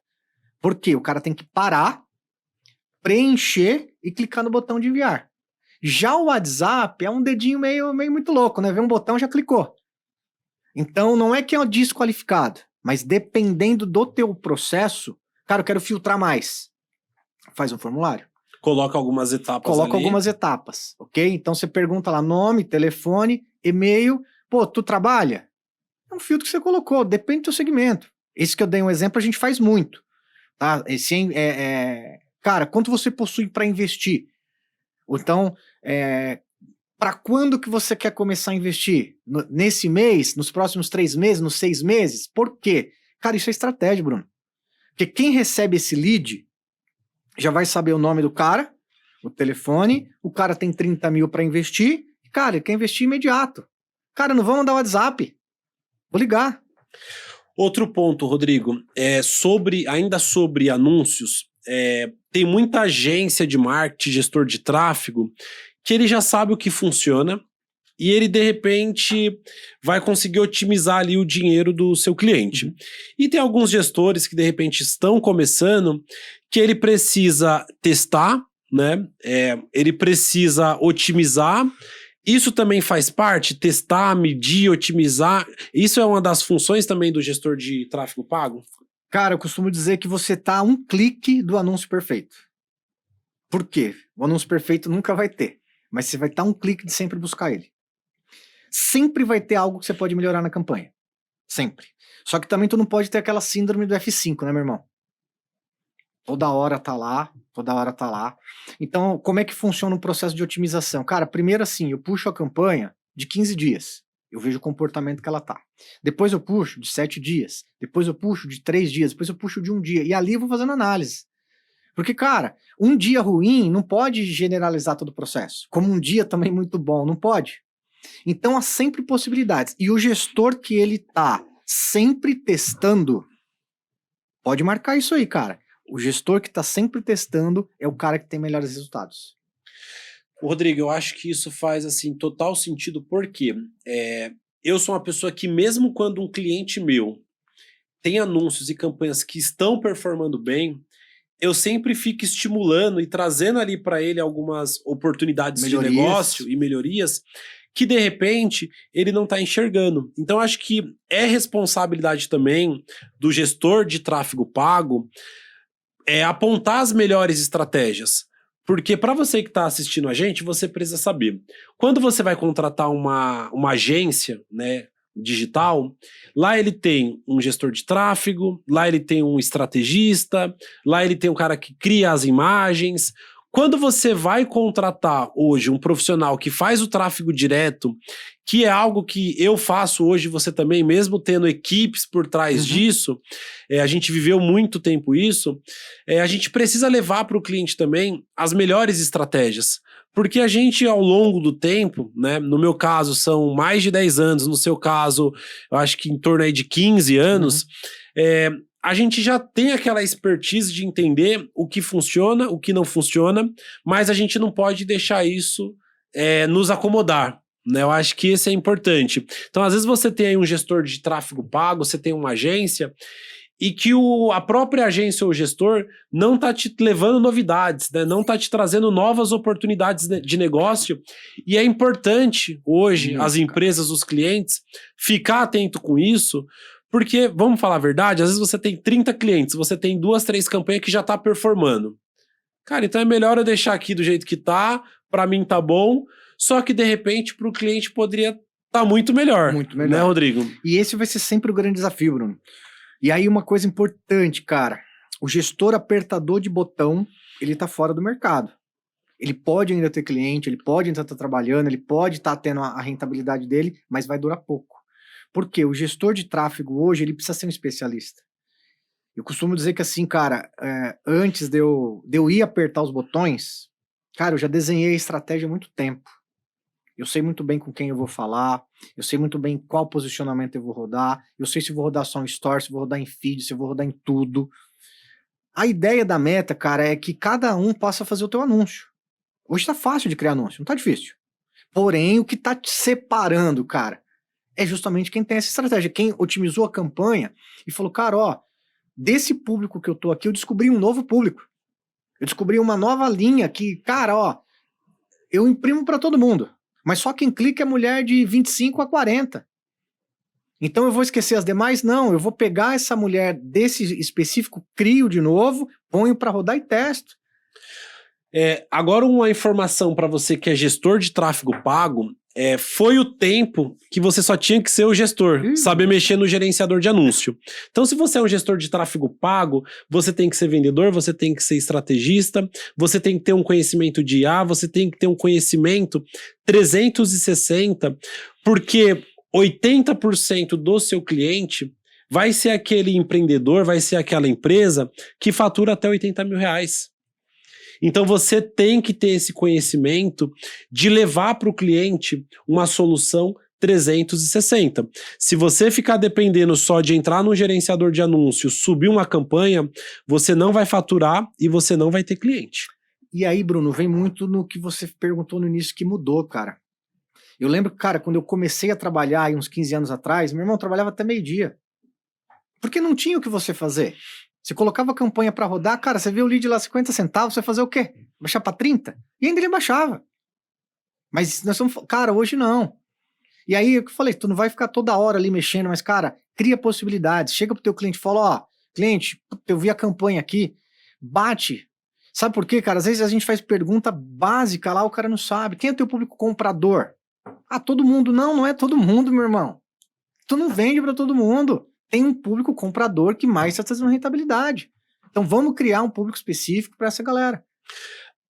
Por quê? O cara tem que parar, preencher e clicar no botão de enviar. Já o WhatsApp é um dedinho meio muito louco, né? Vê um botão, já clicou. Então, não é que é desqualificado, mas dependendo do teu processo, cara, eu quero filtrar mais. Faz um formulário. Coloca algumas etapas Coloca ali. algumas etapas, ok? Então, você pergunta lá nome, telefone, e-mail. Pô, tu trabalha? É um filtro que você colocou, depende do teu segmento. Esse que eu dei um exemplo, a gente faz muito. Tá? Cara, quanto você possui para investir? Ou então, para quando que você quer começar a investir? Nesse mês? Nos próximos 3 meses? Nos 6 meses? Por quê? Cara, isso é estratégia, Bruno. Porque quem recebe esse lead já vai saber o nome do cara, o telefone, o cara tem 30 mil para investir, cara, ele quer investir imediato. Cara, não vou mandar WhatsApp, vou ligar. Outro ponto, Rodrigo, ainda sobre anúncios, tem muita agência de marketing, gestor de tráfego, que ele já sabe o que funciona e ele, de repente, vai conseguir otimizar ali o dinheiro do seu cliente. E tem alguns gestores que, de repente, estão começando, que ele precisa testar, né? Ele precisa otimizar. Isso também faz parte? Testar, medir, otimizar. Isso é uma das funções também do gestor de tráfego pago? Cara, eu costumo dizer que você tá a um clique do anúncio perfeito. Por quê? O anúncio perfeito nunca vai ter, mas você vai estar a um clique de sempre buscar ele. Sempre vai ter algo que você pode melhorar na campanha. Sempre. Só que também tu não pode ter aquela síndrome do F5, né, meu irmão? Toda hora tá lá, toda hora tá lá. Então, como é que funciona o processo de otimização? Cara, primeiro assim, eu puxo a campanha de 15 dias. Eu vejo o comportamento que ela tá. Depois eu puxo de 7 dias. Depois eu puxo de 3 dias. Depois eu puxo de 1 dia. E ali eu vou fazendo análise. Porque, cara, um dia ruim não pode generalizar todo o processo. Como um dia também muito bom, não pode. Então há sempre possibilidades. E o gestor que ele tá sempre testando, Pode marcar isso aí, cara. O gestor que está sempre testando é o cara que tem melhores resultados. Rodrigo, eu acho que isso faz assim total sentido, porque eu sou uma pessoa que, mesmo quando um cliente meu tem anúncios e campanhas que estão performando bem, eu sempre fico estimulando e trazendo ali para ele algumas oportunidades de negócio e melhorias que, de repente, ele não está enxergando. Então, acho que é responsabilidade também do gestor de tráfego pago apontar as melhores estratégias. Porque para você que está assistindo a gente, você precisa saber. Quando você vai contratar uma agência, né, digital, lá ele tem um gestor de tráfego, lá ele tem um estrategista, lá ele tem um cara que cria as imagens. Quando você vai contratar hoje um profissional que faz o tráfego direto, que é algo que eu faço hoje, você também, mesmo tendo equipes por trás disso, a gente viveu muito tempo isso, a gente precisa levar para o cliente também as melhores estratégias. Porque a gente, ao longo do tempo, né, no meu caso são mais de 10 anos, no seu caso, eu acho que em torno aí de 15 anos, a gente já tem aquela expertise de entender o que funciona, o que não funciona, mas a gente não pode deixar isso nos acomodar, né? Eu acho que esse é importante. Então, às vezes você tem aí um gestor de tráfego pago, você tem uma agência, e que a própria agência ou gestor não está te levando novidades, né? Não está te trazendo novas oportunidades de negócio. E é importante hoje as empresas, os clientes, ficar atento com isso, porque, vamos falar a verdade, às vezes você tem 30 clientes, você tem 2, 3 campanhas que já tá performando. Cara, então é melhor eu deixar aqui do jeito que tá, para mim tá bom, só que de repente pro cliente poderia tá muito melhor. Muito melhor. Né, Rodrigo? E esse vai ser sempre o grande desafio, Bruno. E aí uma coisa importante, cara, o gestor apertador de botão, ele tá fora do mercado. Ele pode ainda ter cliente, ele pode ainda estar trabalhando, ele pode estar tendo a rentabilidade dele, mas vai durar pouco. Porque o gestor de tráfego hoje, ele precisa ser um especialista. Eu costumo dizer que assim, cara, antes de eu ir apertar os botões, cara, eu já desenhei a estratégia há muito tempo. Eu sei muito bem com quem eu vou falar, eu sei muito bem qual posicionamento eu vou rodar, eu sei se vou rodar só em stories, se vou rodar em feed, se vou rodar em tudo. A ideia da meta, cara, é que cada um possa fazer o teu anúncio. Hoje tá fácil de criar anúncio, não tá difícil. Porém, o que tá te separando, cara, é justamente quem tem essa estratégia, quem otimizou a campanha e falou, cara, ó, desse público que eu tô aqui, eu descobri um novo público. Eu descobri uma nova linha que, cara, ó, eu imprimo para todo mundo. Mas só quem clica é mulher de 25 a 40. Então eu vou esquecer as demais? Não, eu vou pegar essa mulher desse específico, crio de novo, ponho para rodar e testo. Agora uma informação para você que é gestor de tráfego pago, foi o tempo que você só tinha que ser o gestor, saber mexer no gerenciador de anúncio. Então, se você é um gestor de tráfego pago, você tem que ser vendedor, você tem que ser estrategista, você tem que ter um conhecimento de IA, você tem que ter um conhecimento 360, porque 80% do seu cliente vai ser aquele empreendedor, vai ser aquela empresa que fatura até 80 mil reais. Então você tem que ter esse conhecimento de levar para o cliente uma solução 360. Se você ficar dependendo só de entrar no gerenciador de anúncios, subir uma campanha, você não vai faturar e você não vai ter cliente. E aí, Bruno, vem muito no que você perguntou no início que mudou, cara. Eu lembro, cara, quando eu comecei a trabalhar aí uns 15 anos atrás, meu irmão trabalhava até meio-dia. Porque não tinha o que você fazer. Você colocava a campanha para rodar, cara, você vê o lead lá 50 centavos, você vai fazer o quê? Baixar para 30? E ainda ele baixava. Mas nós estamos, cara, hoje não. E aí eu falei, tu não vai ficar toda hora ali mexendo, mas cara, cria possibilidades. Chega pro teu cliente e fala, ó, cliente, eu vi a campanha aqui, bate. Sabe por quê, cara? Às vezes a gente faz pergunta básica lá, o cara não sabe. Quem é o teu público comprador? Ah, todo mundo. Não, não é todo mundo, meu irmão. Tu não vende para todo mundo. Tem um público comprador que mais está trazendo rentabilidade. Então vamos criar um público específico para essa galera.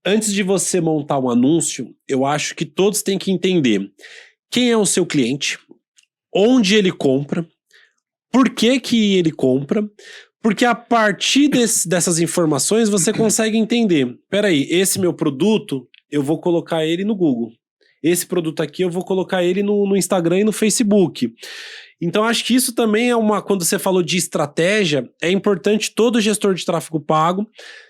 Antes de você montar um anúncio, eu acho que todos têm que entender quem é o seu cliente, onde ele compra, por que que ele compra, porque a partir dessas informações você consegue entender, peraí, esse meu produto, eu vou colocar ele no Google. Esse produto aqui eu vou colocar ele no Instagram e no Facebook. Então, acho que isso também é quando você falou de estratégia, é importante todo gestor de tráfego pago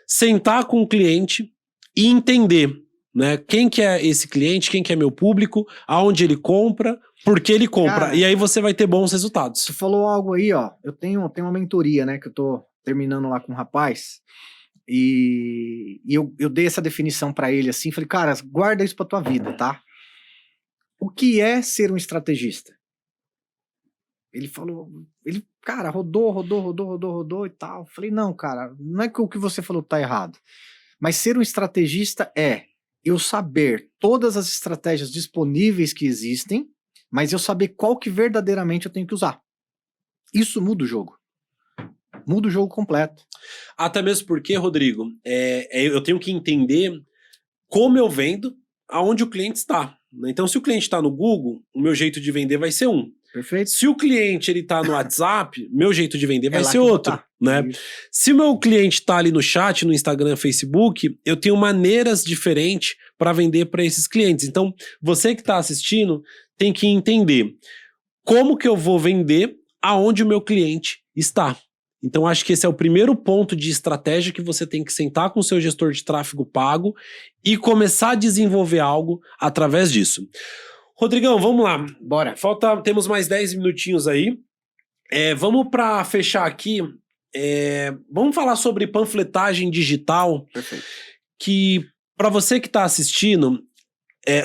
sentar com o cliente e entender, né, quem que é esse cliente, quem que é meu público, aonde ele compra, por que ele compra. Cara, e aí você vai ter bons resultados. Tu falou algo aí, ó. Eu tenho uma mentoria, né, que eu tô terminando lá com um rapaz. E eu dei essa definição pra ele assim, falei, cara, guarda isso pra tua vida, tá? O que é ser um estrategista? Ele falou, cara, rodou e tal. Falei, não, cara, não é que o que você falou tá errado. Mas ser um estrategista é eu saber todas as estratégias disponíveis que existem, mas eu saber qual que verdadeiramente eu tenho que usar. Isso muda o jogo. Muda o jogo completo. Até mesmo porque, Rodrigo, eu tenho que entender como eu vendo, aonde o cliente está. Então, se o cliente está no Google, o meu jeito de vender vai ser um. Perfeito? Se o cliente ele tá no WhatsApp, meu jeito de vender vai ser outro, tá. né? Isso. Se o meu cliente tá ali no chat, no Instagram, Facebook, eu tenho maneiras diferentes para vender para esses clientes. Então, você que tá assistindo tem que entender como que eu vou vender aonde o meu cliente está. Então, acho que esse é o primeiro ponto de estratégia que você tem que sentar com o seu gestor de tráfego pago e começar a desenvolver algo através disso. Rodrigão, vamos lá. Bora. Temos mais 10 minutinhos aí. Vamos para fechar aqui. Vamos falar sobre panfletagem digital. Perfeito. Que, para você que está assistindo,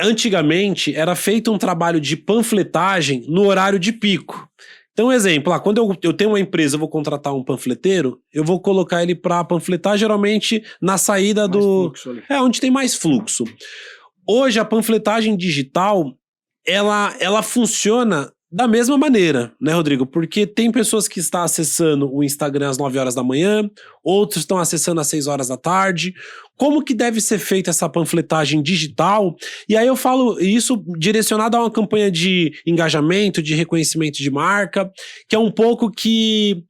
antigamente era feito um trabalho de panfletagem no horário de pico. Então, exemplo, quando eu tenho uma empresa, eu vou contratar um panfleteiro, eu vou colocar ele para panfletar geralmente na saída onde tem mais fluxo. Hoje, a panfletagem digital, ela funciona da mesma maneira, né, Rodrigo? Porque tem pessoas que estão acessando o Instagram às 9 horas da manhã, outros estão acessando às 6 horas da tarde. Como que deve ser feita essa panfletagem digital? E aí eu falo isso direcionado a uma campanha de engajamento, de reconhecimento de marca, que é um pouco que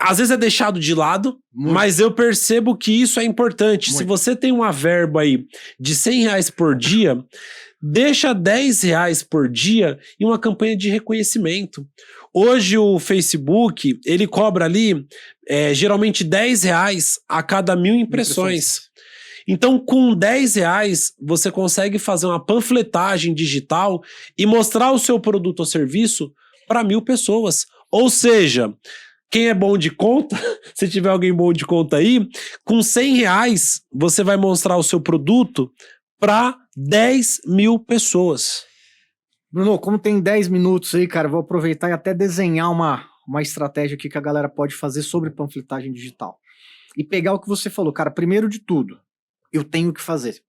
às vezes é deixado de lado, mas eu percebo que isso é importante. Se você tem uma verba aí de R$100 por dia, deixa R$10 por dia em uma campanha de reconhecimento. Hoje o Facebook, ele cobra ali geralmente R$10 a cada 1.000 impressões. Então, com R$10, você consegue fazer uma panfletagem digital e mostrar o seu produto ou serviço para 1.000 pessoas. Ou seja, quem é bom de conta, se tiver alguém bom de conta aí, com R$100 você vai mostrar o seu produto para 10.000 pessoas. Bruno, como tem 10 minutos aí, cara, eu vou aproveitar e até desenhar uma estratégia aqui que a galera pode fazer sobre panfletagem digital. E pegar o que você falou, cara, primeiro de tudo, eu tenho que fazer.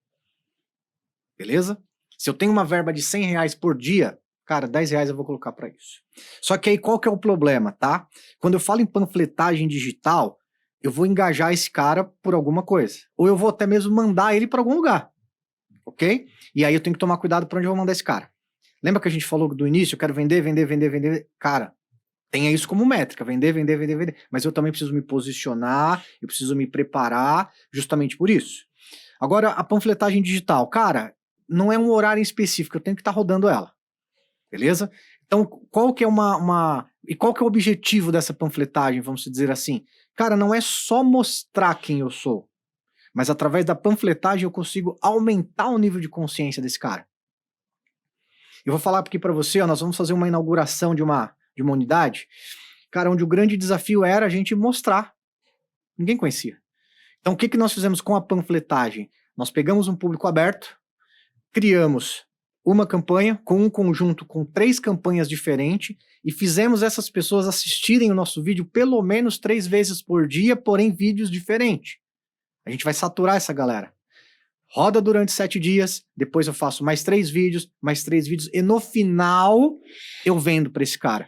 Beleza? Se eu tenho uma verba de R$100 por dia, cara, R$10 eu vou colocar para isso. Só que aí qual que é o problema, tá? Quando eu falo em panfletagem digital, eu vou engajar esse cara por alguma coisa. Ou eu vou até mesmo mandar ele para algum lugar. Ok? E aí eu tenho que tomar cuidado para onde eu vou mandar esse cara. Lembra que a gente falou do início? Eu quero vender. Cara, tenha isso como métrica, vender. Mas eu também preciso me posicionar, eu preciso me preparar justamente por isso. Agora, a panfletagem digital, cara, não é um horário específico, eu tenho que estar rodando ela. Beleza? Então, qual que é e qual que é o objetivo dessa panfletagem, vamos dizer assim? Cara, não é só mostrar quem eu sou, mas através da panfletagem eu consigo aumentar o nível de consciência desse cara. Eu vou falar aqui para você, ó, nós vamos fazer uma inauguração de uma unidade, cara, onde o grande desafio era a gente mostrar. Ninguém conhecia. Então, o que nós fizemos com a panfletagem? Nós pegamos um público aberto, criamos uma campanha com um conjunto com 3 campanhas diferentes e fizemos essas pessoas assistirem o nosso vídeo pelo menos 3 vezes por dia, porém vídeos diferentes. A gente vai saturar essa galera. Roda durante 7 dias, depois eu faço mais 3 vídeos, e no final eu vendo para esse cara.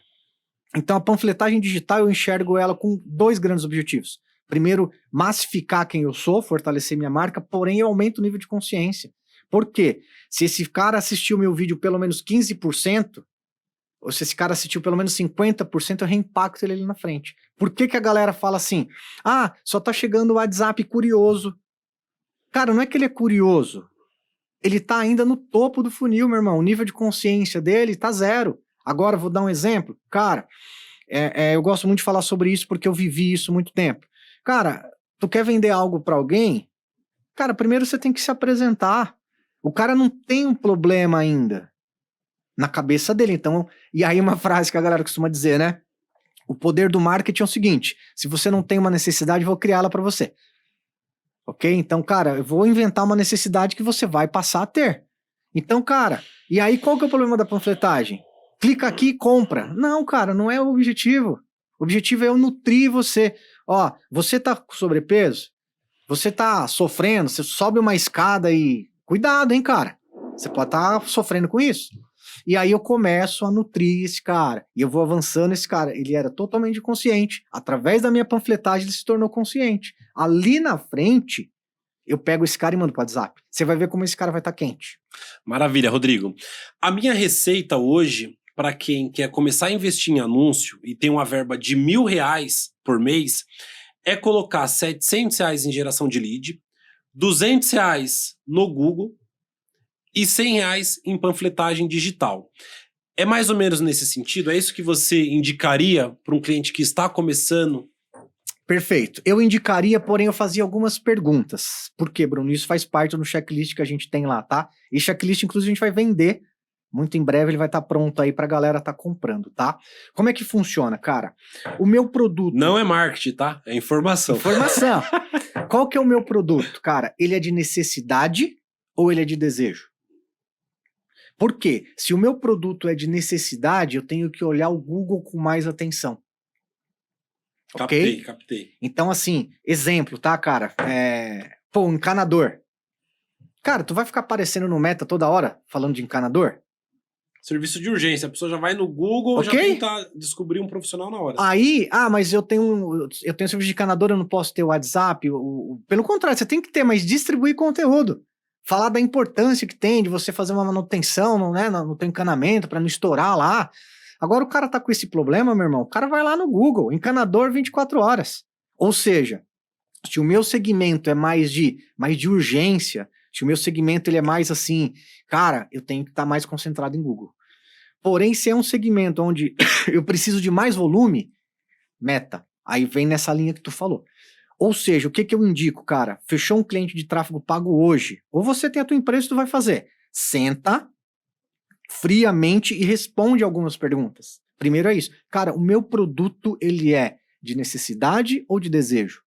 Então a panfletagem digital eu enxergo ela com 2 grandes objetivos. Primeiro, massificar quem eu sou, fortalecer minha marca, porém eu aumento o nível de consciência. Por quê? Se esse cara assistiu meu vídeo pelo menos 15%, ou se esse cara assistiu pelo menos 50%, eu reimpacto ele ali na frente. Por que que a galera fala assim? Ah, só tá chegando o WhatsApp curioso. Cara, não é que ele é curioso. Ele tá ainda no topo do funil, meu irmão. O nível de consciência dele tá 0. Agora, vou dar um exemplo. Cara, eu gosto muito de falar sobre isso porque eu vivi isso muito tempo. Cara, tu quer vender algo pra alguém? Cara, primeiro você tem que se apresentar. O cara não tem um problema ainda na cabeça dele. Então, e aí uma frase que a galera costuma dizer, né? O poder do marketing é o seguinte: se você não tem uma necessidade, eu vou criá-la pra você. Ok? Então, cara, eu vou inventar uma necessidade que você vai passar a ter. Então, cara, e aí qual que é o problema da panfletagem? Clica aqui e compra. Não, cara, não é o objetivo. O objetivo é eu nutrir você. Ó, você tá com sobrepeso? Você tá sofrendo? Você sobe uma escada e... Cuidado, hein, cara. Você pode estar sofrendo com isso. E aí eu começo a nutrir esse cara. E eu vou avançando esse cara. Ele era totalmente consciente. Através da minha panfletagem, ele se tornou consciente. Ali na frente, eu pego esse cara e mando pro WhatsApp. Você vai ver como esse cara vai estar quente. Maravilha, Rodrigo. A minha receita hoje, para quem quer começar a investir em anúncio e tem uma verba de R$1.000 por mês, é colocar R$700 em geração de lead, R$200 no Google e R$100 em panfletagem digital. É mais ou menos nesse sentido? É isso que você indicaria para um cliente que está começando? Perfeito. Eu indicaria, porém eu fazia algumas perguntas. Por quê, Bruno? Isso faz parte do checklist que a gente tem lá, tá? E checklist, inclusive, a gente vai vender. Muito em breve ele vai estar pronto aí pra galera tá comprando, tá? Como é que funciona, cara? O meu produto... Não é marketing, tá? É informação. Informação. Qual que é o meu produto, cara? Ele é de necessidade ou ele é de desejo? Por quê? Se o meu produto é de necessidade, eu tenho que olhar o Google com mais atenção. Ok? Captei. Então, assim, exemplo, tá, cara? Pô, um encanador. Cara, tu vai ficar aparecendo no Meta toda hora falando de encanador? Serviço de urgência. A pessoa já vai no Google, já Ok? tenta descobrir um profissional na hora. Aí, mas eu tenho serviço de encanador, eu não posso ter o WhatsApp. Pelo contrário, você tem que ter, mas distribuir conteúdo. Falar da importância que tem de você fazer uma manutenção no teu encanamento, pra não estourar lá. Agora o cara tá com esse problema, meu irmão, o cara vai lá no Google, encanador 24 horas. Ou seja, se o meu segmento é mais de urgência, se o meu segmento ele é mais assim, cara, eu tenho que estar mais concentrado em Google. Porém, se é um segmento onde eu preciso de mais volume, Meta. Aí vem nessa linha que tu falou. Ou seja, o que eu indico, cara? Fechou um cliente de tráfego pago hoje, ou você tem a tua empresa, tu vai fazer. Senta friamente e responde algumas perguntas. Primeiro é isso. Cara, o meu produto, ele é de necessidade ou de desejo?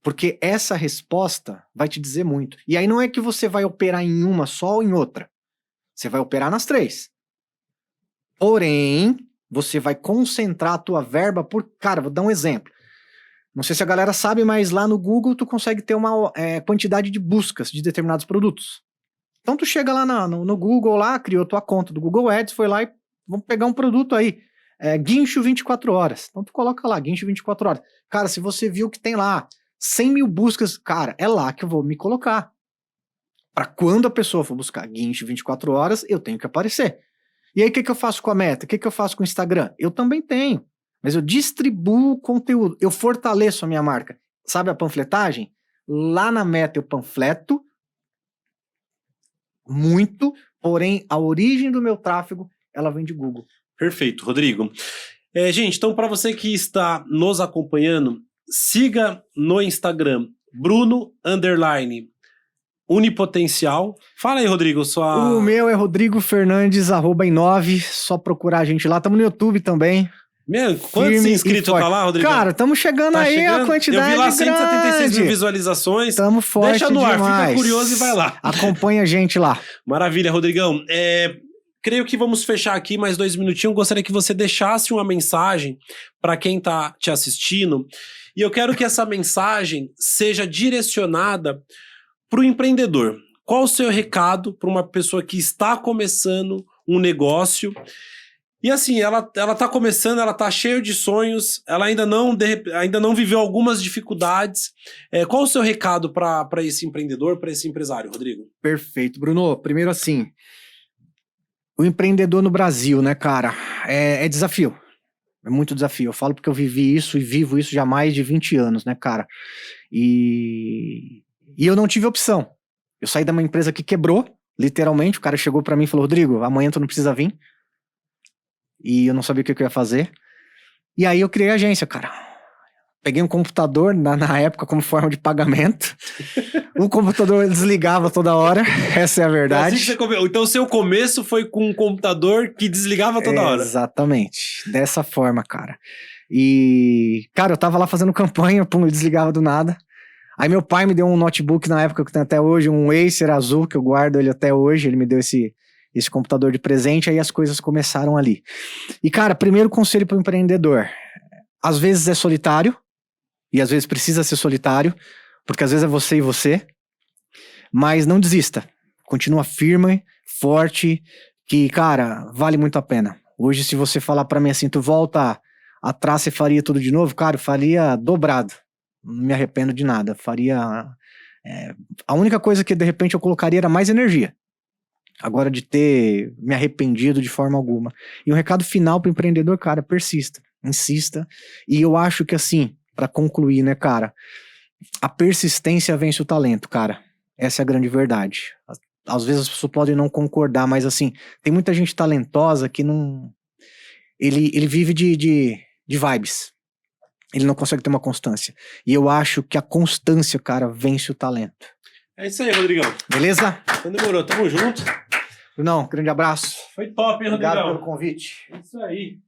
Porque essa resposta vai te dizer muito. E aí não é que você vai operar em uma só ou em outra. Você vai operar nas três. Porém, você vai concentrar a tua verba por... Cara, vou dar um exemplo. Não sei se a galera sabe, mas lá no Google tu consegue ter uma quantidade de buscas de determinados produtos. Então tu chega lá no Google, lá, criou tua conta do Google Ads, foi lá e vamos pegar um produto aí. Guincho 24 horas. Então tu coloca lá, guincho 24 horas. Cara, se você viu que tem lá 100 mil buscas, cara, é lá que eu vou me colocar. Para quando a pessoa for buscar guincho 24 horas, eu tenho que aparecer. E aí o que eu faço com a Meta? O que eu faço com o Instagram? Eu também tenho. Mas eu distribuo conteúdo, eu fortaleço a minha marca. Sabe a panfletagem? Lá na Meta eu panfleto muito, porém a origem do meu tráfego, ela vem de Google. Perfeito, Rodrigo. Gente, então para você que está nos acompanhando, siga no Instagram Bruno_Unipotencial. Fala aí, Rodrigo, O meu é Rodrigo Fernandes, @9, só procurar a gente lá. Tamo no YouTube também. Quantos inscritos tá lá, Rodrigo? Cara, estamos chegando tá aí chegando. a quantidade Eu vi lá grande. 176 mil visualizações. Tamo forte Deixa no ar, demais. fica curioso e vai lá. Acompanha a gente lá. Maravilha, Rodrigão. Creio que vamos fechar aqui mais 2 minutinhos. Gostaria que você deixasse uma mensagem para quem tá te assistindo. E eu quero que essa mensagem seja direcionada para o empreendedor. Qual o seu recado para uma pessoa que está começando um negócio? E assim, ela tá começando, ela tá cheia de sonhos, ela ainda não viveu algumas dificuldades. Qual o seu recado para esse empreendedor, para esse empresário, Rodrigo? Perfeito, Bruno. Primeiro assim, o empreendedor no Brasil, né, cara, é desafio. É muito desafio. Eu falo porque eu vivi isso e vivo isso já há mais de 20 anos, né, cara? E eu não tive opção. Eu saí de uma empresa que quebrou, literalmente. O cara chegou pra mim e falou: Rodrigo, amanhã tu não precisa vir. e eu não sabia o que eu ia fazer. E aí eu criei a agência, cara. Peguei um computador na época como forma de pagamento. O computador desligava toda hora, essa é a verdade. Então o seu começo foi com um computador que desligava toda hora. Exatamente, dessa forma, cara. E, cara, eu tava lá fazendo campanha, pum, ele desligava do nada. Aí meu pai me deu um notebook na época que eu tenho até hoje, um Acer azul, que eu guardo ele até hoje. Ele me deu esse computador de presente, aí as coisas começaram ali. E, cara, primeiro conselho para o empreendedor. Às vezes é solitário, e às vezes precisa ser solitário, porque às vezes é você e você, mas não desista. Continua firme, forte, que, cara, vale muito a pena. Hoje, se você falar para mim assim, tu volta atrás, você faria tudo de novo? Cara, eu faria dobrado. Não me arrependo de nada. Faria... a única coisa que, de repente, eu colocaria era mais energia. Agora, de ter me arrependido de forma alguma. E um recado final pro empreendedor, cara, persista, insista. E eu acho que, assim, para concluir, né, cara, a persistência vence o talento, cara. Essa é a grande verdade. Às vezes as pessoas podem não concordar, mas, assim, tem muita gente talentosa que não... Ele vive de vibes. Ele não consegue ter uma constância. E eu acho que a constância, cara, vence o talento. É isso aí, Rodrigão. Beleza? Então demorou, tamo junto. Não, grande abraço. Foi top, hein, Rodrigão? Obrigado pelo convite. É isso aí.